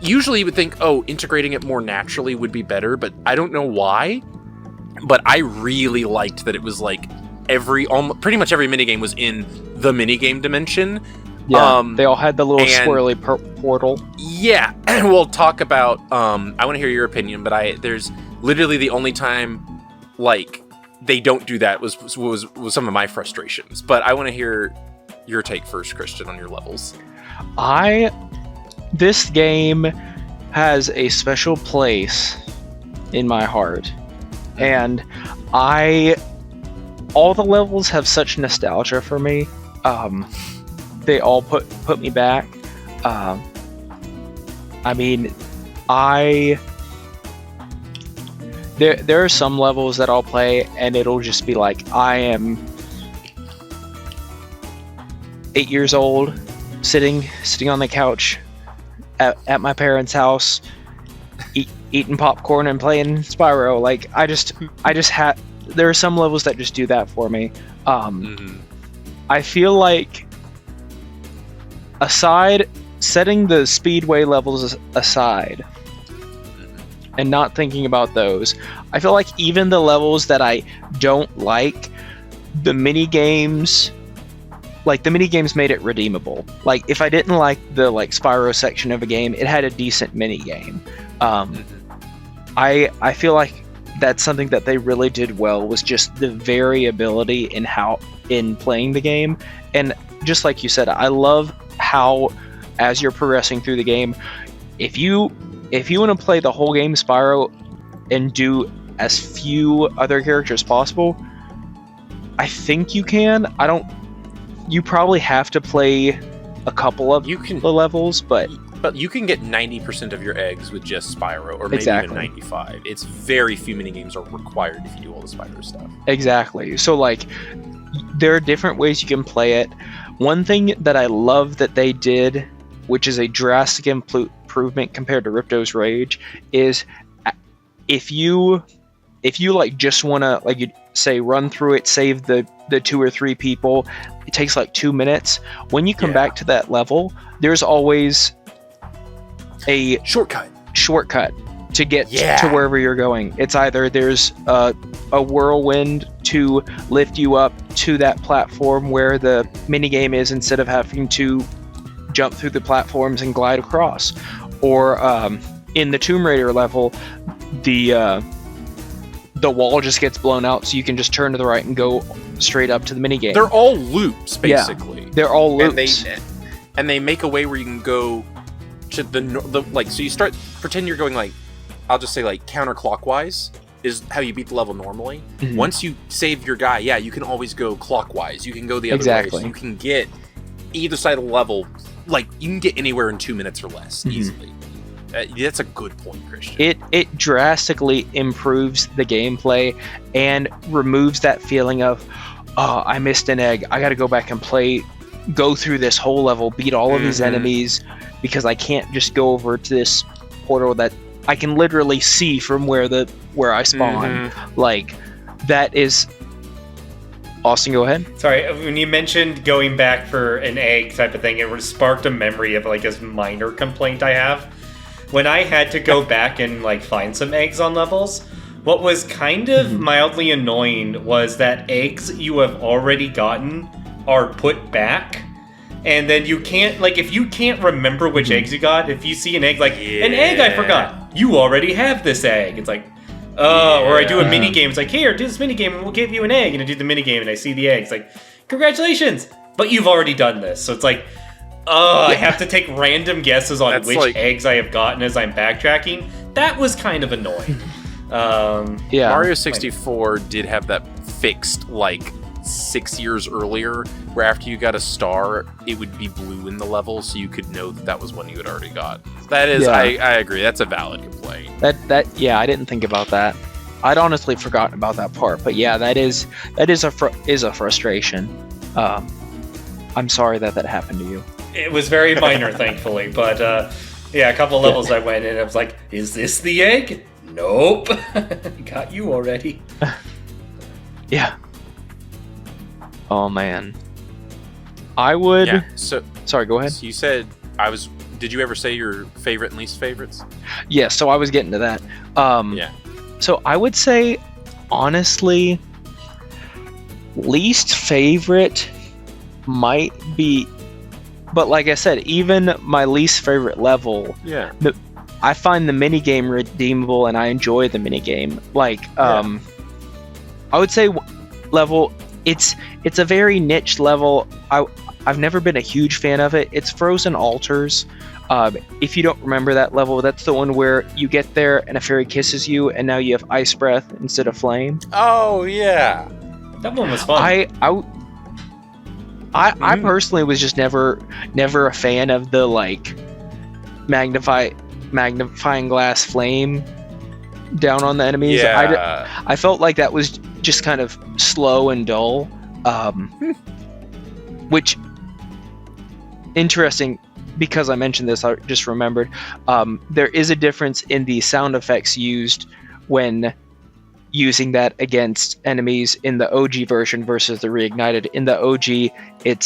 usually you would think, oh, integrating it more naturally would be better, but I don't know why. But I really liked that it was like pretty much every minigame was in the minigame dimension. Yeah, they all had the little swirly portal. Yeah, and we'll talk about, I want to hear your opinion, but there's literally the only time, like, they don't do that was some of my frustrations. But I want to hear your take first, Christian, on your levels. This game has a special place in my heart. And all the levels have such nostalgia for me. They all put me back. I mean, there are some levels that I'll play and it'll just be like, I am 8 years old, sitting on the couch at my parents' house, eating popcorn and playing Spyro. Like, I just there are some levels that just do that for me. I feel like, setting the speedway levels aside and not thinking about those, I feel like even the levels that I don't like, the minigames made it redeemable. Like, if I didn't like the Spyro section of a game, it had a decent minigame. I feel like that's something that they really did well, was just the variability in playing the game. And just like you said, I love how, as you're progressing through the game, if you want to play the whole game Spyro and do as few other characters possible, I think you can. You probably have to play a couple of the levels, but you can get 90% of your eggs with just Spyro, or maybe even 95. It's very few minigames are required if you do all the Spyro stuff. Exactly. So, like, there are different ways you can play it. One thing that I love that they did, which is a drastic improvement compared to Ripto's Rage, is if you just want to, like, you say, run through it, save the 2 or 3 people, it takes like 2 minutes. When you come back to that level, there's always a shortcut to get to wherever you're going. It's either there's a whirlwind to lift you up to that platform where the minigame is, instead of having to jump through the platforms and glide across, or in the Tomb Raider level, the wall just gets blown out, so you can just turn to the right and go straight up to the minigame. They're all loops, basically. Yeah, they're all loops. And they make a way where you can go to the like, so you pretend you're going, like, I'll just say, like, counterclockwise is how you beat the level normally. Once you save your guy, you can always go clockwise. You can go the other way. So you can get either side of the level, like, you can get anywhere in 2 minutes or less easily. That's a good point, Christian. It drastically improves the gameplay and removes that feeling of, oh, I missed an egg, I gotta go back and go through this whole level, beat all of these enemies, because I can't just go over to this portal that I can literally see from where I spawn. Like, that is... Austin, go ahead. Sorry, when you mentioned going back for an egg type of thing, it sparked a memory of, like, this minor complaint I have. When I had to go back and, like, find some eggs on levels, What was kind of mildly annoying was that eggs you have already gotten are put back. And then you can't, like, if you can't remember which eggs you got, if you see an egg, like, an egg I forgot, you already have this egg. It's like, or I do a mini game. It's like, here, do this mini game and we'll give you an egg. And I do the mini game and I see the eggs. Like, congratulations, but you've already done this. So it's like, I have to take random guesses on which eggs I have gotten as I'm backtracking. That was kind of annoying. Mario 64 did have that fixed, like, 6 years earlier, where after you got a star, it would be blue in the level, so you could know that was one you had already got. That is, I agree, that's a valid complaint. I didn't think about that. I'd honestly forgotten about that part, but yeah, that is a frustration. I'm sorry that happened to you. It was very minor, thankfully, but a couple levels I went in, I was like, is this the egg? Nope. Got you already. Yeah. Oh man. I would. Yeah. So sorry. Go ahead. So you said Did you ever say your favorite and least favorites? Yeah. So I was getting to that. So I would say, honestly, least favorite might be, but like I said, even my least favorite level. Yeah. I find the minigame redeemable, and I enjoy the minigame. Like, I would say level. It's a very niche level. I've never been a huge fan of it. It's Frozen Altars. If you don't remember that level, that's the one where you get there and a fairy kisses you, and now you have ice breath instead of flame. Oh yeah, that one was fun. I personally was just never a fan of the like magnifying glass flame down on the enemies. Yeah. I felt like that was just kind of slow and dull, which interesting, because I mentioned this, I just remembered there is a difference in the sound effects used when using that against enemies in the OG version versus the reignited. In the OG, it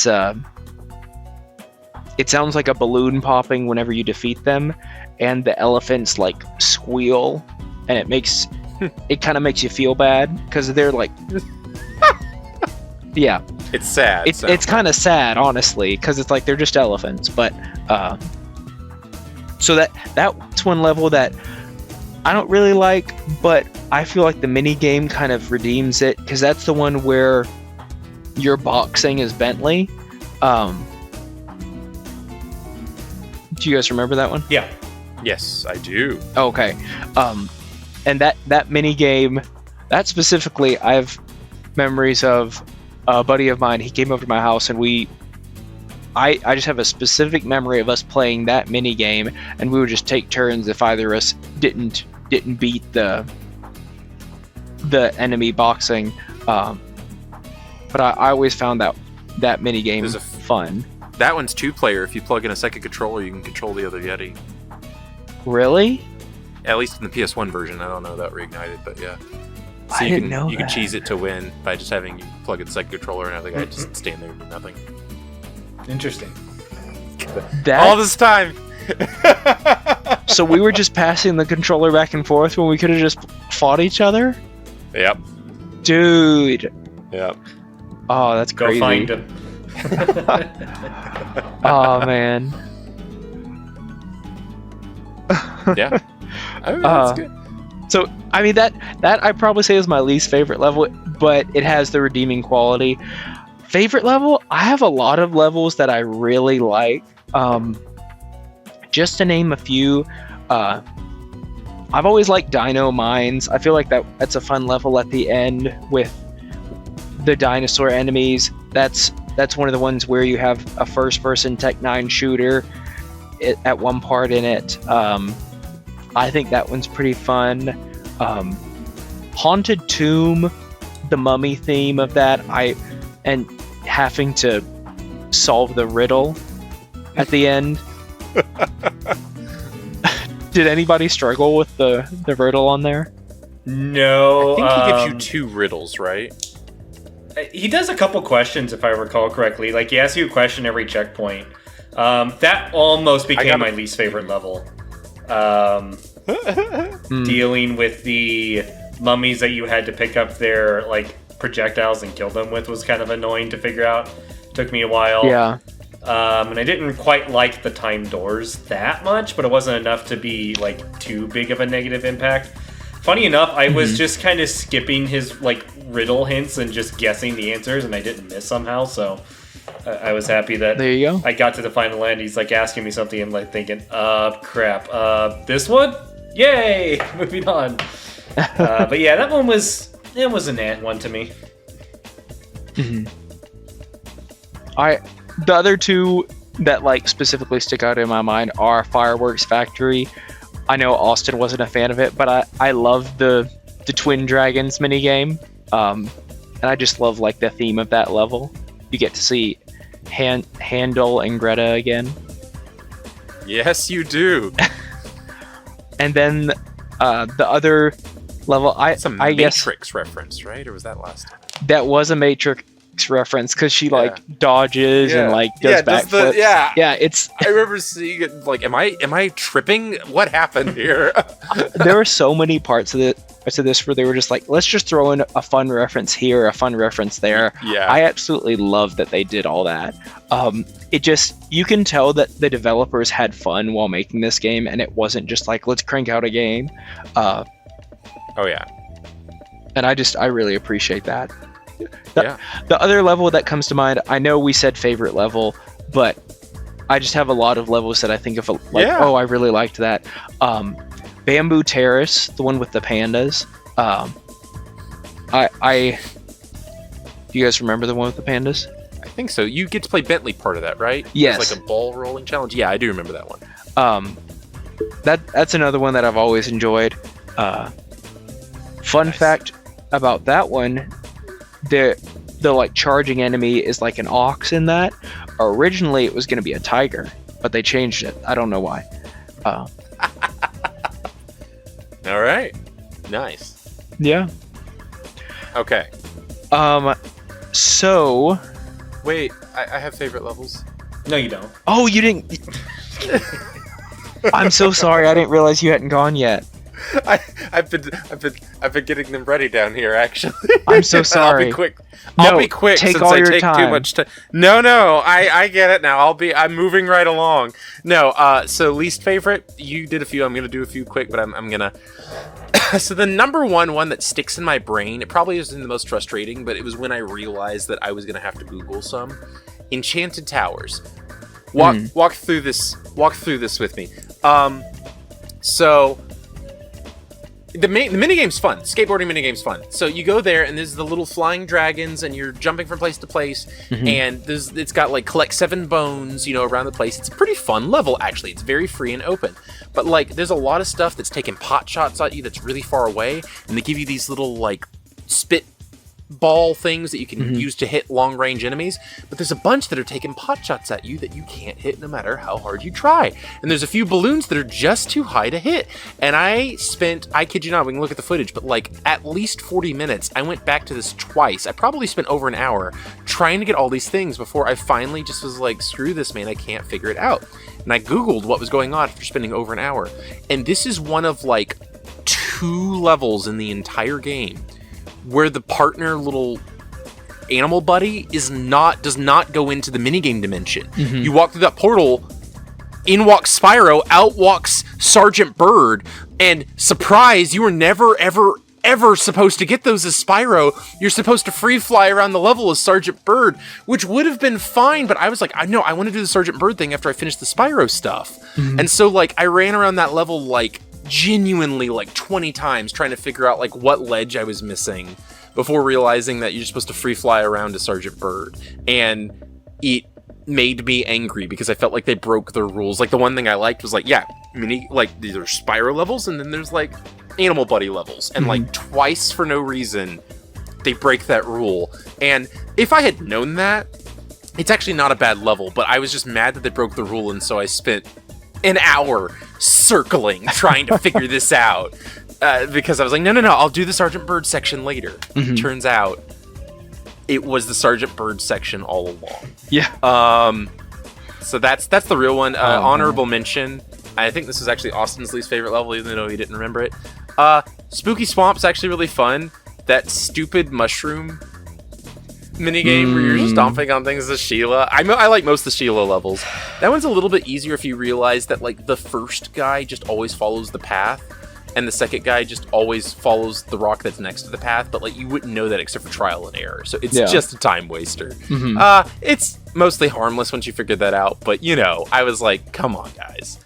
sounds like a balloon popping whenever you defeat them, and the elephants like squeal, and it kind of makes you feel bad because they're like yeah, it's sad. It's kind of sad, honestly, because it's like they're just elephants. But so that's one level that I don't really like, but I feel like the mini game kind of redeems it, because that's the one where you're boxing as Bentley. Do you guys remember that one? Yeah. Yes, I do. Okay. And that mini game, that specifically, I have memories of a buddy of mine. He came over to my house, and I just have a specific memory of us playing that mini game, and we would just take turns if either of us didn't beat the enemy boxing. But I always found that mini game fun. That one's 2-player. If you plug in a second controller, you can control the other Yeti. Really? At least in the PS1 version. I don't know about Reignited, but yeah. So I didn't know you can cheese it to win by just having you plug in the second controller and have the guy just stand there and do nothing. Interesting. All this time. So we were just passing the controller back and forth when we could have just fought each other? Yep. Dude. Yep. Oh, that's crazy. Go find him. Oh man. Yeah. I mean, that's good. So I mean that I'd probably say is my least favorite level, but it has the redeeming quality. Favorite level? I have a lot of levels that I really like. Just to name a few, I've always liked Dino Mines. I feel like that's a fun level at the end with the dinosaur enemies. That's one of the ones where you have a first-person Tech 9 shooter at one part in it. I think that one's pretty fun. Haunted Tomb, the mummy theme of that, and having to solve the riddle at the end. Did anybody struggle with the riddle on there? No. I think he gives you 2 riddles, right? He does a couple questions, if I recall correctly. Like, he asks you a question every checkpoint. That almost became my least favorite level. Dealing with the mummies that you had to pick up their like projectiles and kill them with was kind of annoying to figure out. Took me a while. Yeah. And I didn't quite like the time doors that much, but it wasn't enough to be like too big of a negative impact. Funny enough, I was just kind of skipping his like riddle hints and just guessing the answers, and I didn't miss somehow. So I was happy that there you go. I got to the final end. He's like asking me something. I'm like thinking, crap. This one? Yay! Moving on. But yeah, that one was an one to me. Mm-hmm. The other two that like specifically stick out in my mind are Fireworks Factory. I know Austin wasn't a fan of it, but I love the Twin Dragons minigame. And I just love like the theme of that level. You get to see Handel and Greta again. Yes, you do. And then the other level, it's a Matrix reference, right? Or was that last time? That was a Matrix reference because she like dodges and like does backflips. It's. I remember seeing it. Like, am I tripping? What happened here? There were so many parts of this where they were just like, let's just throw in a fun reference here, a fun reference there. Yeah. I absolutely love that they did all that. You can tell that the developers had fun while making this game, and it wasn't just like, let's crank out a game. Oh yeah. And I really appreciate that. The other level that comes to mind, I know we said favorite level, but I just have a lot of levels that I think of like, oh, I really liked that. Bamboo Terrace, the one with the pandas. Do you guys remember the one with the pandas? I think so. You get to play Bentley part of that, right? Yes. It's like a ball rolling challenge. Yeah, I do remember that one. That's another one that I've always enjoyed. Fun fact about that one, the like charging enemy is like an ox in that. Originally it was going to be a tiger, but they changed it. I don't know why. All right. Nice. Yeah. Okay. So wait, I have favorite levels. No, you don't. Oh, you didn't. I'm so sorry. I didn't realize you hadn't gone yet. I've been getting them ready down here. Actually, I'm so sorry. I'll be quick. I'll be quick take since all I your take time. too much time. No, I get it now. I'm moving right along. No, so least favorite. You did a few. I'm gonna do a few quick, but I'm gonna. So the number one that sticks in my brain, it probably isn't the most frustrating, but it was when I realized that I was gonna have to Google some. Enchanted Towers. Walk through this with me. So the minigame's fun. Skateboarding minigame's fun. So you go there, and there's the little flying dragons, and you're jumping from place to place, and it's got like collect 7 bones, around the place. It's a pretty fun level, actually. It's very free and open. But like, there's a lot of stuff that's taking pot shots at you that's really far away, and they give you these little like spit ball things that you can use to hit long range enemies, but there's a bunch that are taking pot shots at you that you can't hit no matter how hard you try. And there's a few balloons that are just too high to hit. And I kid you not, we can look at the footage, but like at least 40 minutes. I went back to this twice. I probably spent over an hour trying to get all these things before I finally just was like, screw this, man, I can't figure it out. And I Googled what was going on after spending over an hour. And this is one of like 2 levels in the entire game where the partner little animal buddy does not go into the minigame dimension. You walk through that portal, in walks Spyro, out walks Sergeant Bird, and surprise, you were never, ever supposed to get those as Spyro. You're supposed to free fly around the level as Sergeant Bird, which would have been fine, but I was like, I want to do the Sergeant Bird thing after I finish the Spyro stuff. And so like, I ran around that level like genuinely like 20 times trying to figure out like what ledge I was missing before realizing that you're supposed to free fly around to Sergeant Bird. And it made me angry because I felt like they broke their rules. Like the one thing I liked was like, these are Spyro levels, and then there's like Animal Buddy levels, and like twice for no reason they break that rule. And if I had known that, it's actually not a bad level, but I was just mad that they broke the rule, and so I spent an hour circling trying to figure this out because I was like, no, I'll do the Sergeant Bird section later. Turns out it was the Sergeant Bird section all along. So that's the real one. Honorable mention, I think this is actually Austin's least favorite level, even though he didn't remember it. Spooky Swamp's actually really fun. That stupid mushroom minigame where you're stomping on things as Sheila. I like most of the Sheila levels. That one's a little bit easier if you realize that like the first guy just always follows the path, and the second guy just always follows the rock that's next to the path, but like you wouldn't know that except for trial and error. So it's just a time waster. It's mostly harmless once you figure that out, but you know, I was like, come on, guys.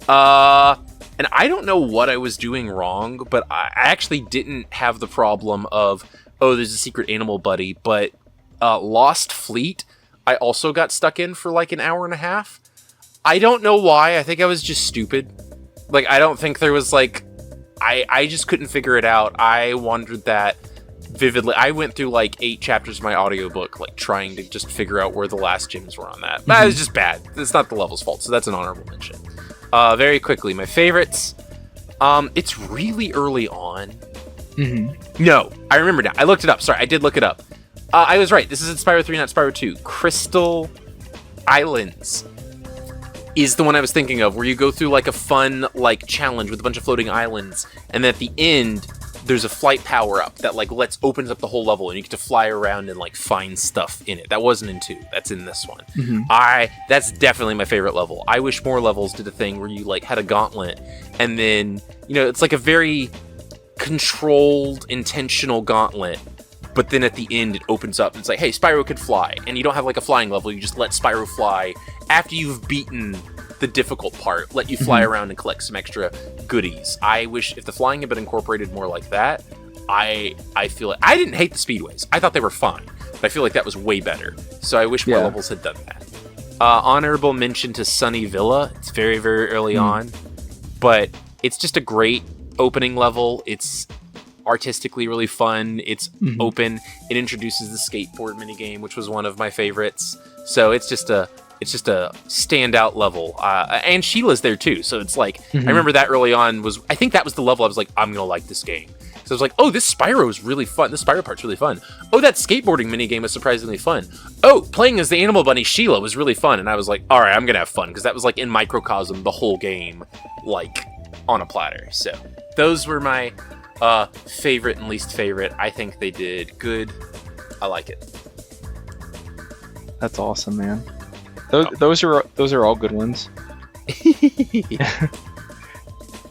And I don't know what I was doing wrong, but I actually didn't have the problem of, oh, there's a secret animal buddy, but Lost Fleet, I also got stuck in for like an hour and a half. I don't know why. I think I was just stupid. Like, I don't think there was like, I just couldn't figure it out. I wondered that vividly. I went through like 8 chapters of my audiobook, like trying to just figure out where the last gems were on that. That was just bad. It's not the level's fault, so that's an honorable mention. Very quickly, my favorites. It's really early on. No, I remember now. I looked it up. Sorry, I did look it up. I was right. This is in Spyro 3, not Spyro 2. Crystal Islands is the one I was thinking of, where you go through like a fun like challenge with a bunch of floating islands, and then at the end there's a flight power-up that like opens up the whole level, and you get to fly around and like find stuff in it. That wasn't in 2. That's in this one. That's definitely my favorite level. I wish more levels did a thing where you like had a gauntlet, and then, you know, it's like a very controlled, intentional gauntlet, but then at the end it opens up and it's like, hey, Spyro could fly, and you don't have like a flying level. You just let Spyro fly after you've beaten the difficult part, let you fly around and collect some extra goodies. I wish if the flying had been incorporated more like that. I feel like I didn't hate the speedways. I thought they were fine, but I feel like that was way better. So I wish more levels had done that. Honorable mention to Sunny Villa. It's very, very early on, but it's just a great opening level. It's artistically really fun. It's open. It introduces the skateboard minigame, which was one of my favorites. So it's just a standout level. And Sheila's there too. So it's like, I remember that early on I think that was the level I was like, I'm going to like this game. So I was like, oh, this Spyro is really fun. This Spyro part's really fun. Oh, that skateboarding minigame was surprisingly fun. Oh, playing as the animal bunny Sheila was really fun. And I was like, all right, I'm going to have fun. Because that was like in microcosm, the whole game, like on a platter. So those were my favorite and least favorite. I think they did good. I like it. That's awesome, man. Those are all good ones.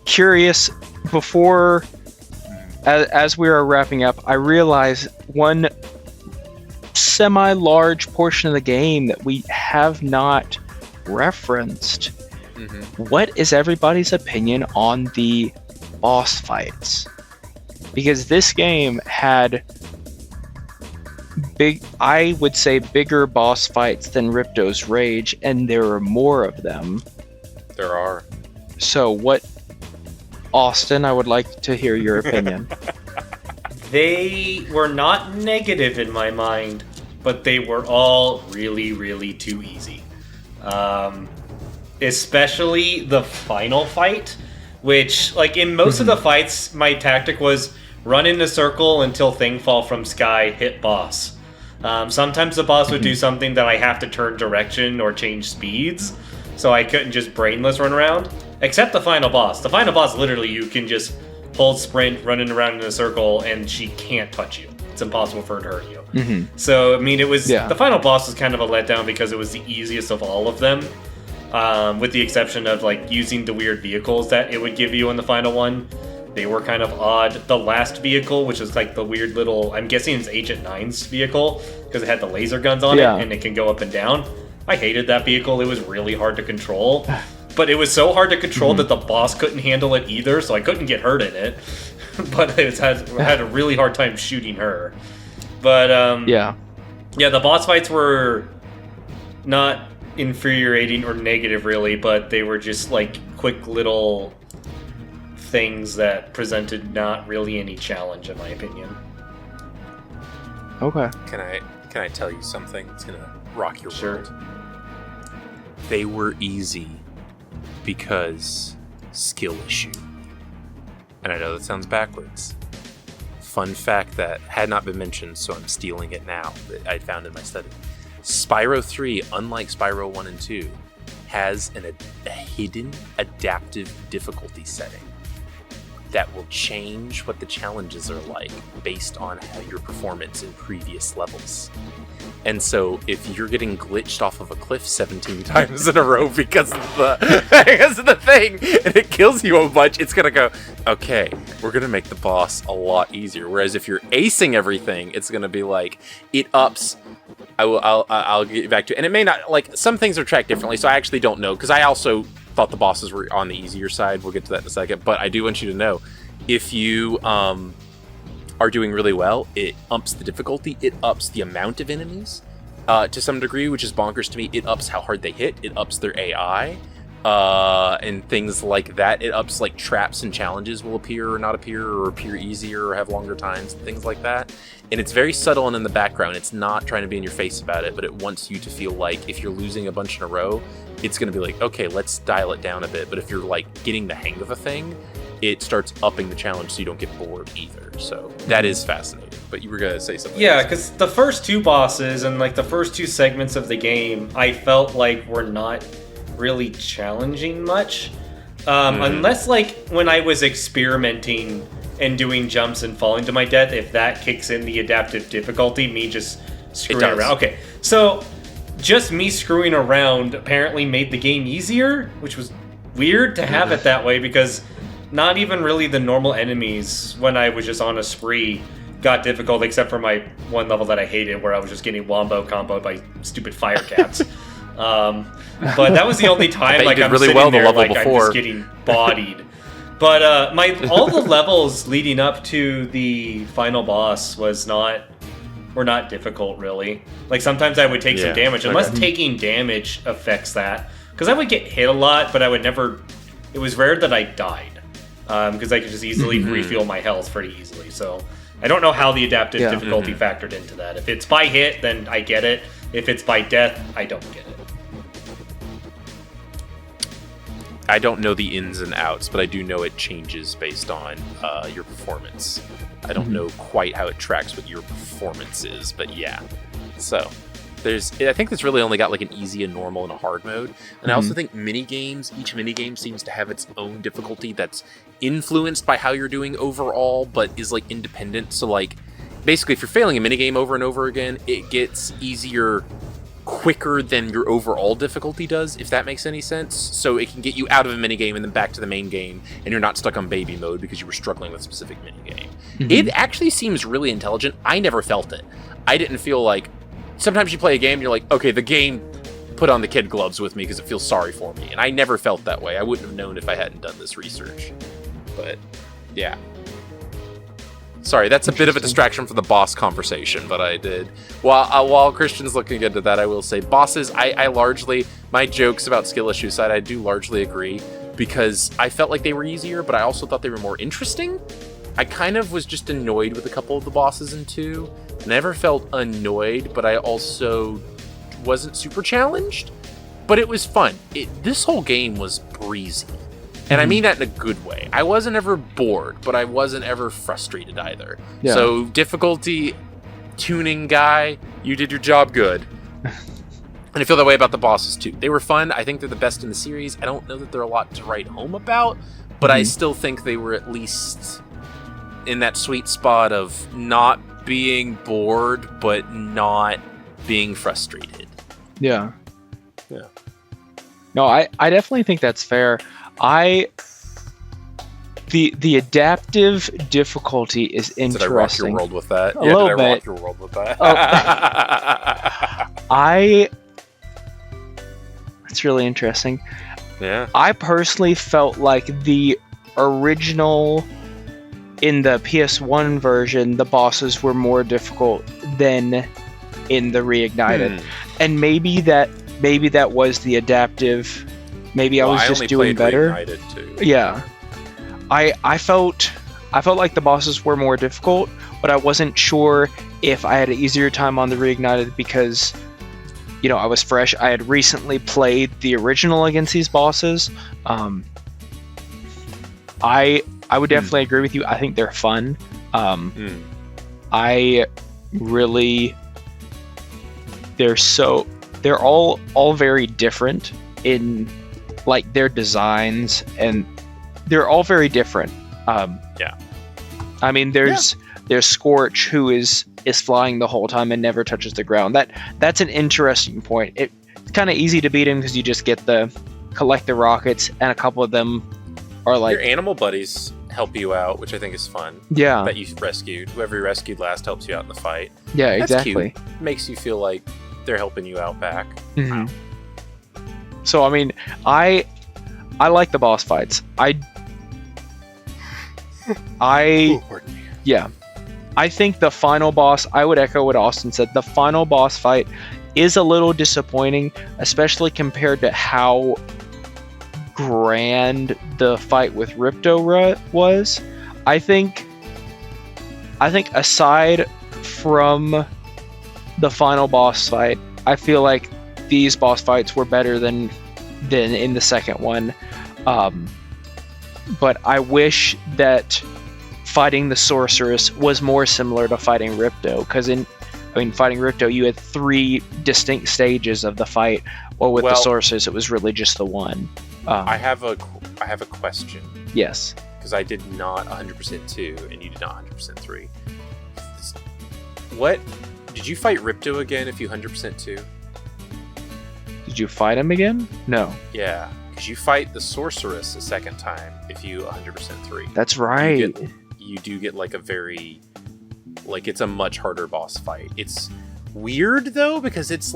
Curious, before as we are wrapping up, I realize one semi-large portion of the game that we have not referenced. What is everybody's opinion on the boss fights? Because this game had I would say bigger boss fights than Ripto's Rage, and there are more of them. There are. So Austin, I would like to hear your opinion. They were not negative in my mind, but they were all really, really too easy. Especially the final fight, which, like, in most of the fights, my tactic was run in a circle until thing fall from sky, hit boss. Sometimes the boss would do something that I have to turn direction or change speeds, so I couldn't just brainless run around. Except the final boss. The final boss, literally, you can just hold sprint, running around in a circle, and she can't touch you. It's impossible for her to hurt you. So, I mean, it was... The final boss was kind of a letdown because it was the easiest of all of them. With the exception of, like, using the weird vehicles that it would give you in the final one. They were kind of odd. The last vehicle, which is like the weird little... I'm guessing it's Agent 9's vehicle, because it had the laser guns on it, and it can go up and down. I hated that vehicle. It was really hard to control. But it was so hard to control that the boss couldn't handle it either, so I couldn't get hurt in it. But I had a really hard time shooting her. But, the boss fights were not infuriating or negative, really, but they were just, like, quick little things that presented not really any challenge, in my opinion. Okay. Can I tell you something that's gonna rock your world? They were easy because skill issue. And I know that sounds backwards. Fun fact that had not been mentioned, so I'm stealing it now, that I found in my study. Spyro 3, unlike Spyro 1 and 2, has a hidden adaptive difficulty setting. that will change what the challenges are like based on how your performance in previous levels. And so if you're getting glitched off of a cliff 17 times in a row because of the thing, and it kills you a bunch, it's gonna go, okay, we're gonna make the boss a lot easier. Whereas if you're acing everything, it's gonna be like, it ups. I'll get back to it. And it may not, like, some things are tracked differently, so I actually don't know, because I also thought the bosses were on the easier side. We'll get to that in a second. But I do want you to know, if you are doing really well, it umps the difficulty. It ups the amount of enemies to some degree, which is bonkers to me. It ups how hard they hit. It ups their AI and things like that. It ups, like, traps and challenges will appear or not appear, or appear easier or have longer times, things like that. And it's very subtle and in the background. It's not trying to be in your face about it, but it wants you to feel like if you're losing a bunch in a row, it's going to be like, okay, let's dial it down a bit. But if you're, like, getting the hang of a thing, it starts upping the challenge so you don't get bored either. So that is fascinating. But you were going to say something. Yeah, because the first two bosses and, like, the first two segments of the game, I felt like were not really challenging much. Unless, like, when I was experimenting and doing jumps and falling to my death, if that kicks in the adaptive difficulty, me just screwing around. Okay, so just me screwing around apparently made the game easier, which was weird to have it that way, because not even really the normal enemies, when I was just on a spree, got difficult, except for my one level that I hated, where I was just getting wombo comboed by stupid fire cats. But that was the only time, like, I'm really sitting there, like, I'm just getting bodied. But all the levels leading up to the final boss were not difficult, really. Like, sometimes I would take some damage, unless taking damage affects that. Because I would get hit a lot, but I would never... It was rare that I died. Because I could just easily refuel my health pretty easily. So I don't know how the adaptive difficulty factored into that. If it's by hit, then I get it. If it's by death, I don't get it. I don't know the ins and outs, but I do know it changes based on your performance. I don't know quite how it tracks what your performance is, but yeah. So I think it's really only got, like, an easy, a normal, and a hard mode. And I also think minigames, each minigame seems to have its own difficulty that's influenced by how you're doing overall, but is, like, independent. So, like, basically, if you're failing a minigame over and over again, it gets easier quicker than your overall difficulty does, if that makes any sense. So it can get you out of a minigame and then back to the main game, and you're not stuck on baby mode because you were struggling with a specific minigame. It actually seems really intelligent. I never felt it. I didn't feel like... Sometimes you play a game, and you're like, okay, the game put on the kid gloves with me because it feels sorry for me. And I never felt that way. I wouldn't have known if I hadn't done this research. But, yeah. Sorry, that's a bit of a distraction from the boss conversation, but I did. While Christian's looking into that, I will say bosses, I largely, my jokes about skill issue side, I do largely agree, because I felt like they were easier, but I also thought they were more interesting. I kind of was just annoyed with a couple of the bosses in 2. Never felt annoyed, but I also wasn't super challenged. But it was fun. This whole game was breezy. And I mean that in a good way. I wasn't ever bored, but I wasn't ever frustrated either. Yeah. So, difficulty tuning guy, you did your job good. And I feel that way about the bosses, too. They were fun. I think they're the best in the series. I don't know that they're a lot to write home about, but I still think they were at least in that sweet spot of not being bored, but not being frustrated. Yeah. Yeah. No, I definitely think that's fair. The adaptive difficulty is interesting. Did I rock your world with that? A little bit. Rock your world with that? It's really interesting. Yeah. I personally felt like the original, in the PS1 version, the bosses were more difficult than in the Reignited. And maybe that was the adaptive. Maybe I was just doing better. Too. Yeah. I felt like the bosses were more difficult, but I wasn't sure if I had an easier time on the Reignited because, I was fresh. I had recently played the original against these bosses. I would definitely agree with you. I think they're fun. They're all very different in, like, their designs, and they're all very different. Yeah. I mean, there's Scorch, who is flying the whole time and never touches the ground. That's an interesting point. It's kind of easy to beat him because you just collect the rockets, and a couple of them are like... Your animal buddies help you out, which I think is fun. Yeah. That you rescued. Whoever you rescued last helps you out in the fight. Yeah, That's exactly. Cute. Makes you feel like they're helping you out back. Mm-hmm. Wow. So, I mean, I like the boss fights. Ooh, pardon me. Yeah. I think the final boss, I would echo what Austin said, the final boss fight is a little disappointing, especially compared to how grand the fight with Ripto was. I think aside from the final boss fight, I feel like these boss fights were better than in the second one. But I wish that fighting the sorceress was more similar to fighting Ripto, because fighting Ripto, you had 3 distinct stages of the fight, or with the sorceress, it was really just the one. I have a question. Yes. Because I did not 100% 2, and you did not 100% 3. What? Did you fight Ripto again if you 100% 2? Did you fight him again? No. Yeah, because you fight the sorceress a second time if you 100% 3. That's right. You do get like a very... Like, it's a much harder boss fight. It's weird, though, because it's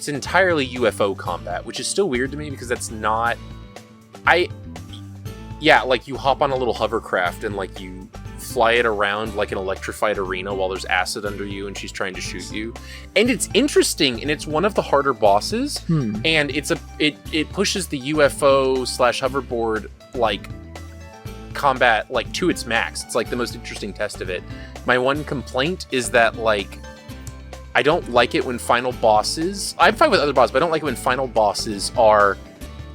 entirely UFO combat, which is still weird to me because that's not... Yeah, like, you hop on a little hovercraft and, like, you fly it around like an electrified arena while there's acid under you and she's trying to shoot you. And it's interesting, and it's one of the harder bosses, and it pushes the UFO/hoverboard, like, combat, like, to its max. It's, like, the most interesting test of it. My one complaint is that, like, I don't like it when final bosses... I'm fine with other bosses, but I don't like it when final bosses are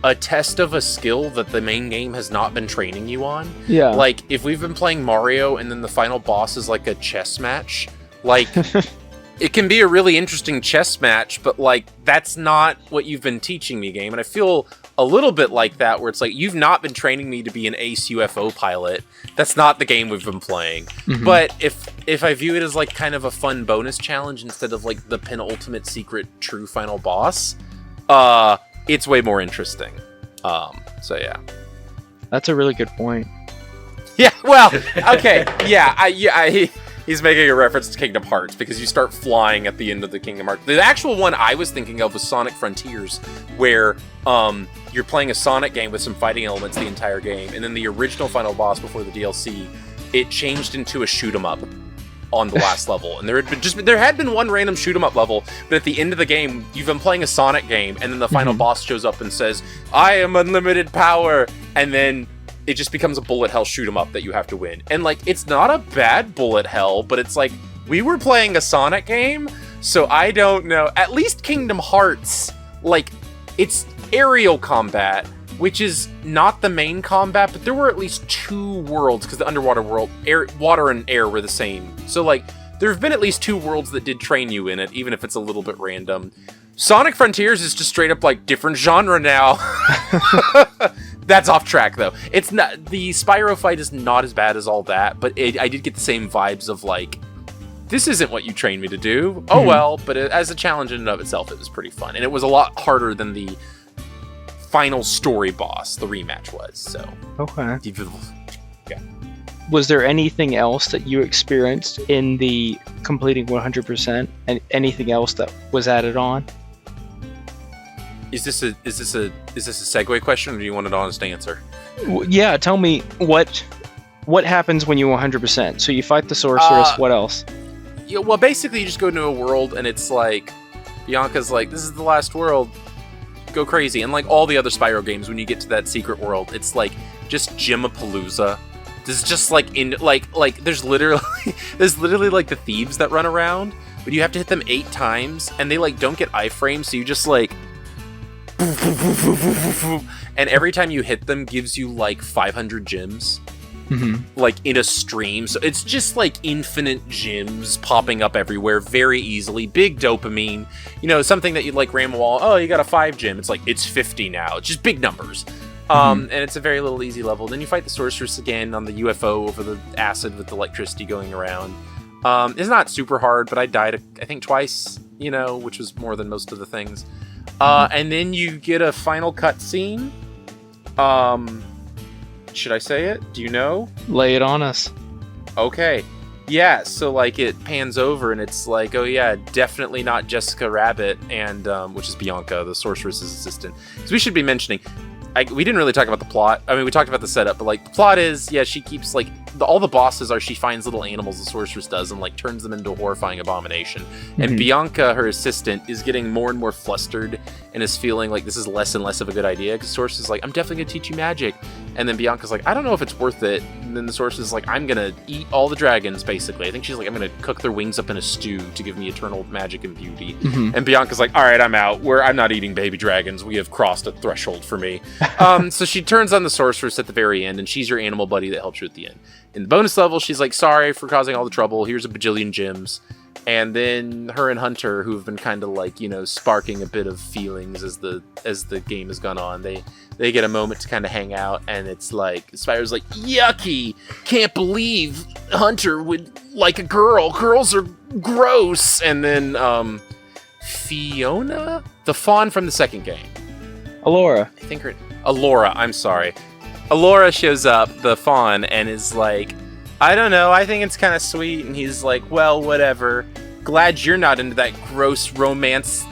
a test of a skill that the main game has not been training you on. Yeah. Like, if we've been playing Mario and then the final boss is like a chess match, like, it can be a really interesting chess match, but, like, that's not what you've been teaching me, game. And I feel a little bit like that, where it's like, you've not been training me to be an ace UFO pilot. That's not the game we've been playing. Mm-hmm. But if I view it as, like, kind of a fun bonus challenge instead of, like, the penultimate secret true final boss, it's way more interesting. So yeah. That's a really good point. Yeah, well, okay. Yeah, he's making a reference to Kingdom Hearts, because you start flying at the end of the Kingdom Hearts. The actual one I was thinking of was Sonic Frontiers, where you're playing a Sonic game with some fighting elements the entire game, and then the original final boss before the DLC, it changed into a shoot 'em up on the last level, and there had been one random shoot 'em up level, but at the end of the game, you've been playing a Sonic game, and then the final boss shows up and says, "I am unlimited power," and then it just becomes a bullet hell shoot 'em up that you have to win. And, like, it's not a bad bullet hell, but it's like, we were playing a Sonic game, so I don't know. At least Kingdom Hearts, like, it's aerial combat, which is not the main combat, but there were at least 2 worlds, because the underwater world, water and air were the same. So, like, there have been at least 2 worlds that did train you in it, even if it's a little bit random. Sonic Frontiers is just straight up, like, different genre now. That's off track, though. It's not... The Spyro fight is not as bad as all that, but I did get the same vibes of, like, this isn't what you trained me to do. Oh, well, but as a challenge in and of itself, it was pretty fun. And it was a lot harder than the final story boss, the rematch was, so... Okay. Yeah. Was there anything else that you experienced in the completing 100%, and anything else that was added on? Is this a segue question, or do you want an honest answer? Yeah, tell me what happens when you 100%. So you fight the sorceress. What else? Yeah, well, basically you just go into a world, and it's like Bianca's like, "This is the last world. Go crazy." And like all the other Spyro games, when you get to that secret world, it's like just Gym-a-palooza. This is just like there's literally like the thieves that run around, but you have to hit them 8 times, and they like don't get iframes, so you just like. And every time you hit them gives you like 500 gems, like in a stream. So it's just like infinite gems popping up everywhere very easily. Big dopamine, something that you'd like ram a wall. Oh, you got a 5 gem. It's like, it's 50 now. It's just big numbers. And it's a very little easy level. Then you fight the sorceress again on the UFO over the acid with the electricity going around. It's not super hard, but I died, I think, twice, which was more than most of the things. And then you get a final cutscene. Should I say it? Do you know? Lay it on us. Okay. Yeah, so, like, it pans over, and it's like, oh, yeah, definitely not Jessica Rabbit, and which is Bianca, the sorceress's assistant. Because we should be mentioning... we didn't really talk about the plot. I mean, we talked about the setup, but, like, the plot is, yeah, she keeps, like, all the bosses are she finds little animals the sorceress does and, like, turns them into a horrifying abomination. And Bianca, her assistant, is getting more and more flustered and is feeling like this is less and less of a good idea, because sorceress is like, I'm definitely going to teach you magic. And then Bianca's like, I don't know if it's worth it. And then the sorceress is like, I'm going to eat all the dragons, basically. I think she's like, I'm going to cook their wings up in a stew to give me eternal magic and beauty. And Bianca's like, all right, I'm out. I'm not eating baby dragons. We have crossed a threshold for me. So she turns on the sorceress at the very end, and she's your animal buddy that helps you at the end. In the bonus level, she's like, sorry for causing all the trouble. Here's a bajillion gems. And then her and Hunter, who have been kind of like, sparking a bit of feelings as the game has gone on, they get a moment to kind of hang out, and it's like, Spyro's like, yucky! Can't believe Hunter would like a girl. Girls are gross! And then, Fiona? The fawn from the second game. Alora. I think her... Alora, I'm sorry. Alora shows up, the fawn, and is like, I don't know, I think it's kind of sweet. And he's like, well, whatever. Glad you're not into that gross romance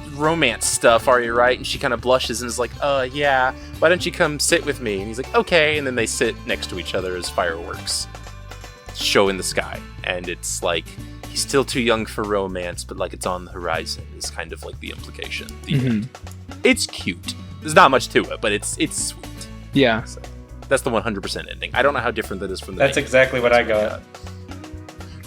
stuff, are you, right? And she kind of blushes and is like, yeah, why don't you come sit with me? And he's like, okay. And then they sit next to each other as fireworks show in the sky. And it's like, he's still too young for romance, but like it's on the horizon is kind of like the implication. It's cute. There's not much to it, but it's sweet. Yeah. So that's the 100% ending. I don't know how different that is from the That's exactly what I got.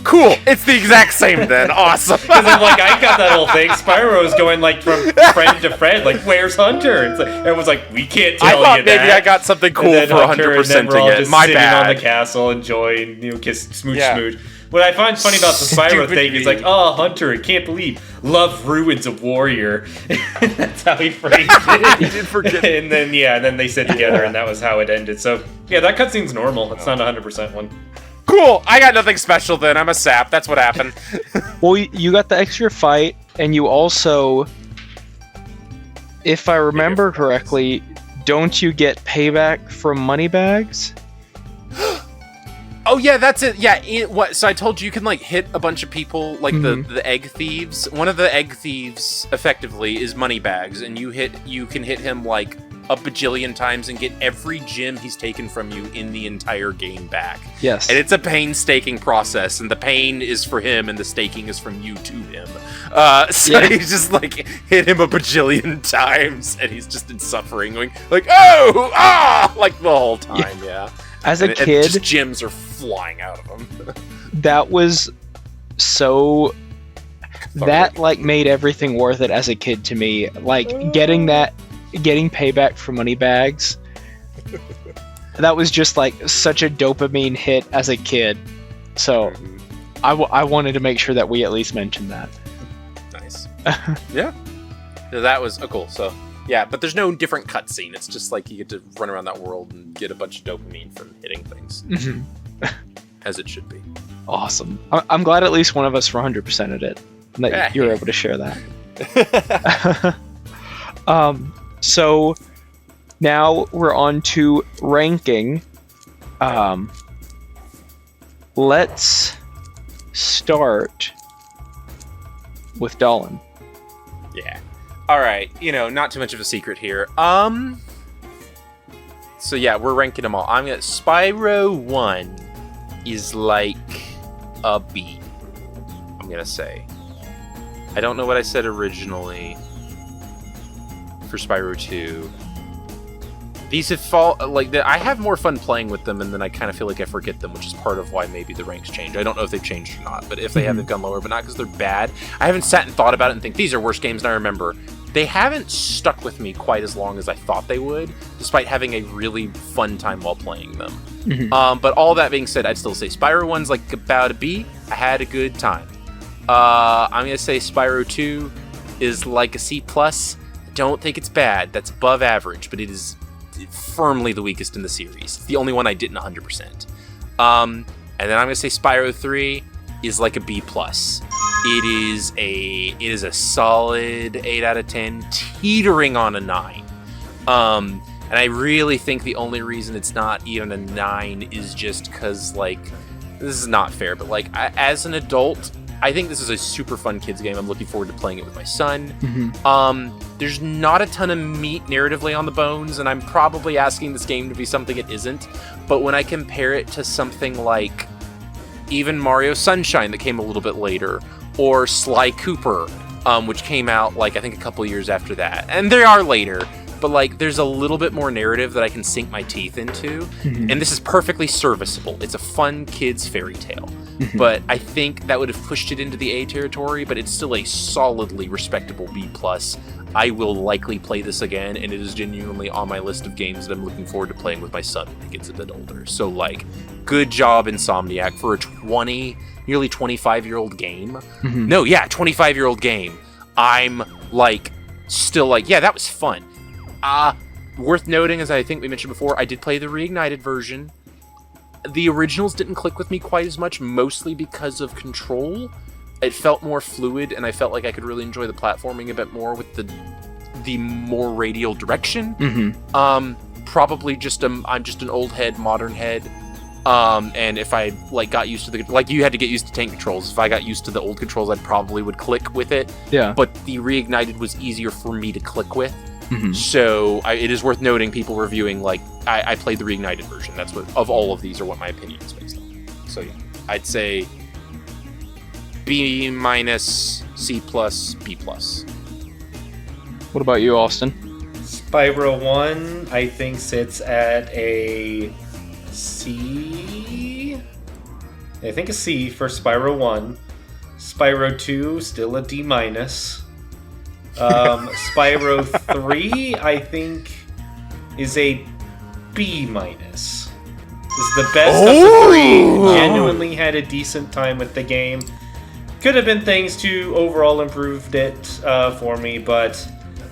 Cool. It's the exact same then. Awesome. Because I'm like, I got that whole thing. Spyro's going like from friend to friend, like, where's Hunter? It's like, everyone's like, we can't tell you that. Maybe I got something cool for 100%ing it. My bad. On the castle, enjoying, kiss, smooch. What I find funny about the Spyro thing is like, oh, Hunter, I can't believe love ruins a warrior. That's how he phrased it. He did forget. And then they sit together, and that was how it ended. So yeah, that cutscene's normal. It's not 100% one. Cool. I got nothing special then. I'm a sap. That's what happened. Well, you got the extra fight, and you also, if I remember correctly, don't you get payback from money bags? Oh yeah, that's it. Yeah, so I told you can like hit a bunch of people, like the egg thieves. One of the egg thieves effectively is Moneybags, and you can hit him like a bajillion times and get every gem he's taken from you in the entire game back. Yes. And it's a painstaking process, and the pain is for him, and the staking is from you to him. He's just like hit him a bajillion times, and he's just in suffering, going like, like the whole time. Yeah. As a kid, just gems are flying out of him. That was so. That like made everything worth it as a kid to me. Like getting payback for money bags. That was just like such a dopamine hit as a kid. So I wanted to make sure that we at least mentioned that. Nice. Yeah. So that was cool. So. Yeah, but there's no different cutscene. It's just like you get to run around that world and get a bunch of dopamine from hitting things. As it should be. Awesome. I'm glad at least one of us 100%ed it. And that you're able to share that. So now we're on to ranking. Let's start with Dolan. Yeah. All right, not too much of a secret here. So yeah, we're ranking them all. I'm gonna Spyro 1 is like a B. I'm gonna say. I don't know what I said originally for Spyro 2. These have I have more fun playing with them, and then I kind of feel like I forget them, which is part of why maybe the ranks change. I don't know if they've changed or not, but if they have, they've gone lower, but not because they're bad. I haven't sat and thought about it and think, these are worse games than I remember. They haven't stuck with me quite as long as I thought they would, despite having a really fun time while playing them. But all that being said, I'd still say Spyro 1's like about a B. I had a good time. I'm going to say Spyro 2 is like a C+. I don't think it's bad. That's above average, but it is firmly the weakest in the series. It's the only one I didn't 100%. And then I'm gonna say Spyro 3 is like a B+. It is a solid 8 out of 10, teetering on a 9. And I really think the only reason it's not even a 9 is just because, like, this is not fair, but, like, as an adult, I think this is a super fun kids game. I'm looking forward to playing it with my son. There's not a ton of meat narratively on the bones, and I'm probably asking this game to be something it isn't, but when I compare it to something like even Mario Sunshine that came a little bit later, or Sly Cooper, which came out, like, I think a couple years after that, and they are later, but, like, there's a little bit more narrative that I can sink my teeth into, and this is perfectly serviceable. It's a fun kid's fairy tale, but I think that would have pushed it into the A territory, but it's still a solidly respectable B+. I will likely play this again, and it is genuinely on my list of games that I'm looking forward to playing with my son when he gets a bit older. So, like, good job, Insomniac, for a nearly 25-year-old game. 25-year-old game. I'm, like, still like, yeah, that was fun. Worth noting, as I think we mentioned before, I did play the reignited version. The originals didn't click with me quite as much, mostly because of control. It felt more fluid, and I felt like I could really enjoy the platforming a bit more with the more radial direction. Probably I'm just an old head, modern head. And if I, like, got used to you had to get used to tank controls. If I got used to the old controls, I probably would click with it. Yeah. But the reignited was easier for me to click with. So it is worth noting, people reviewing, like, I played the reignited version. That's what, of all of these, are what my opinion is based on. So yeah, I'd say B-, C+, B+. What about you, Austin? Spyro 1, I think, sits at a C. I think a C for Spyro 1. Spyro 2, still a D-. Spyro 3, I think, is a B-. This is the best of the three. Genuinely had a decent time with the game. Could have been things to overall improved it for me, but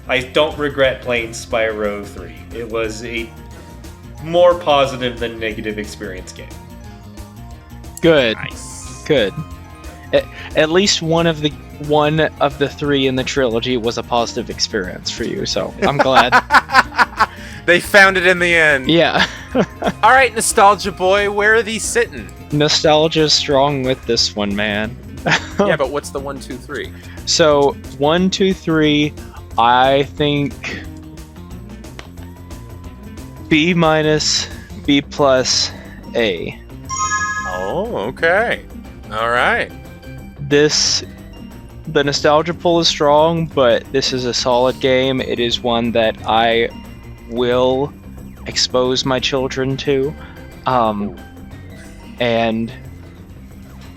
I don't regret playing Spyro 3. It was a more positive than negative experience game. Good. Nice. Good. At least one of the three in the trilogy was a positive experience for you, so I'm glad. They found it in the end. Yeah. All right, Nostalgia Boy, where are these sitting? Nostalgia's strong with this one, man. Yeah, but what's the 1, 2, 3? So 1, 2, 3, I think B-, B+, A. Oh, okay. All right. The nostalgia pull is strong, but this is a solid game. It is one that I will expose my children to, and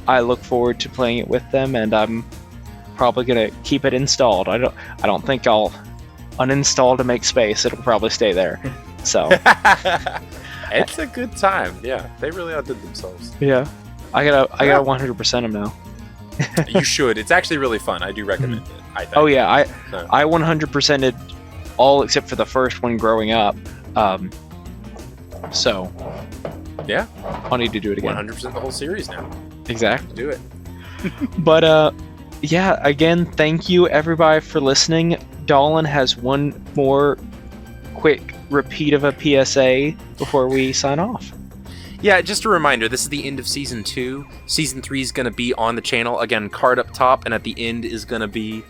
I look forward to playing it with them. And I'm probably gonna keep it installed. I don't think I'll uninstall to make space. It'll probably stay there. So it's a good time. Yeah, they really outdid themselves. Yeah, I gotta 100% them now. You should. It's actually really fun. I do recommend it. I think. Oh yeah, I 100%ed all except for the first one growing up. So yeah, I'll need to do it again. 100% the whole series now. Exactly. Do it. But yeah, again, thank you everybody for listening. Dolan has one more quick repeat of a PSA before we sign off. Yeah, just a reminder, this is the end of Season 2. Season 3 is going to be on the channel. Again, card up top, and at the end is going to be,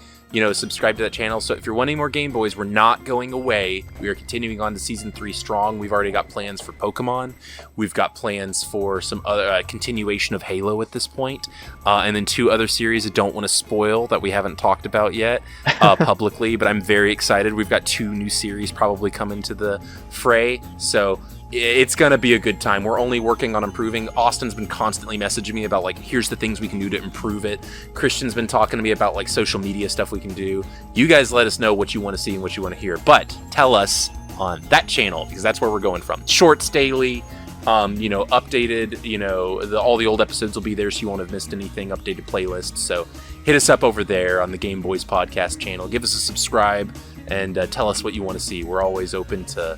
subscribe to that channel. So if you're wanting more Gameboys, we're not going away. We are continuing on to Season 3 strong. We've already got plans for Pokemon. We've got plans for some other continuation of Halo at this point. And then 2 other series I don't want to spoil that we haven't talked about yet publicly, but I'm very excited. We've got 2 new series probably coming to the fray. So it's going to be a good time. We're only working on improving. Austin's been constantly messaging me about, like, here's the things we can do to improve it. Christian's been talking to me about, like, social media stuff we can do. You guys let us know what you want to see and what you want to hear. But tell us on that channel, because that's where we're going from. Shorts daily, updated, all the old episodes will be there so you won't have missed anything, updated playlists. So hit us up over there on the Gameboys podcast channel. Give us a subscribe and tell us what you want to see. We're always open to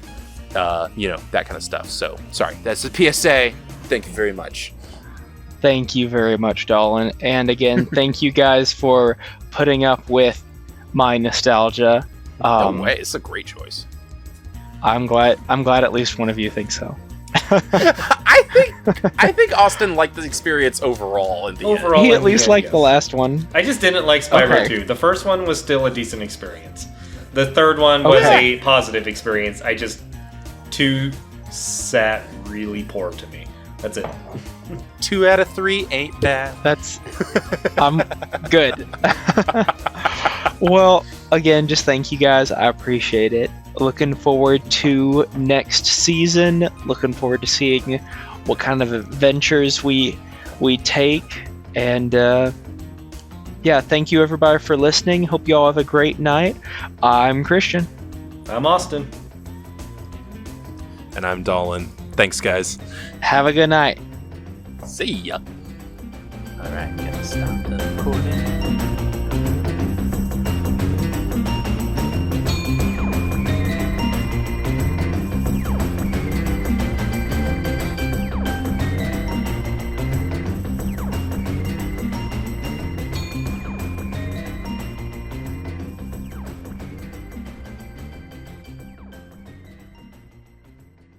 that kind of stuff. So, sorry, that's the PSA. Thank you very much. Thank you very much, Dolan. And again, thank you guys for putting up with my nostalgia. No way, it's a great choice. I'm glad at least one of you thinks so. I think Austin liked the experience overall. He at least liked the last one. I just didn't like Spyro 2. The first one was still a decent experience. The third one was a positive experience. 2 sat really poor to me. That's it. 2 out of 3 ain't bad. I'm good. Well, again, just thank you guys. I appreciate it. Looking forward to next season. Looking forward to seeing what kind of adventures we take. And thank you everybody for listening. Hope you all have a great night. I'm Christian. I'm Austin. And I'm Dolan. Thanks, guys. Have a good night. See ya. All right, gonna stop the recording.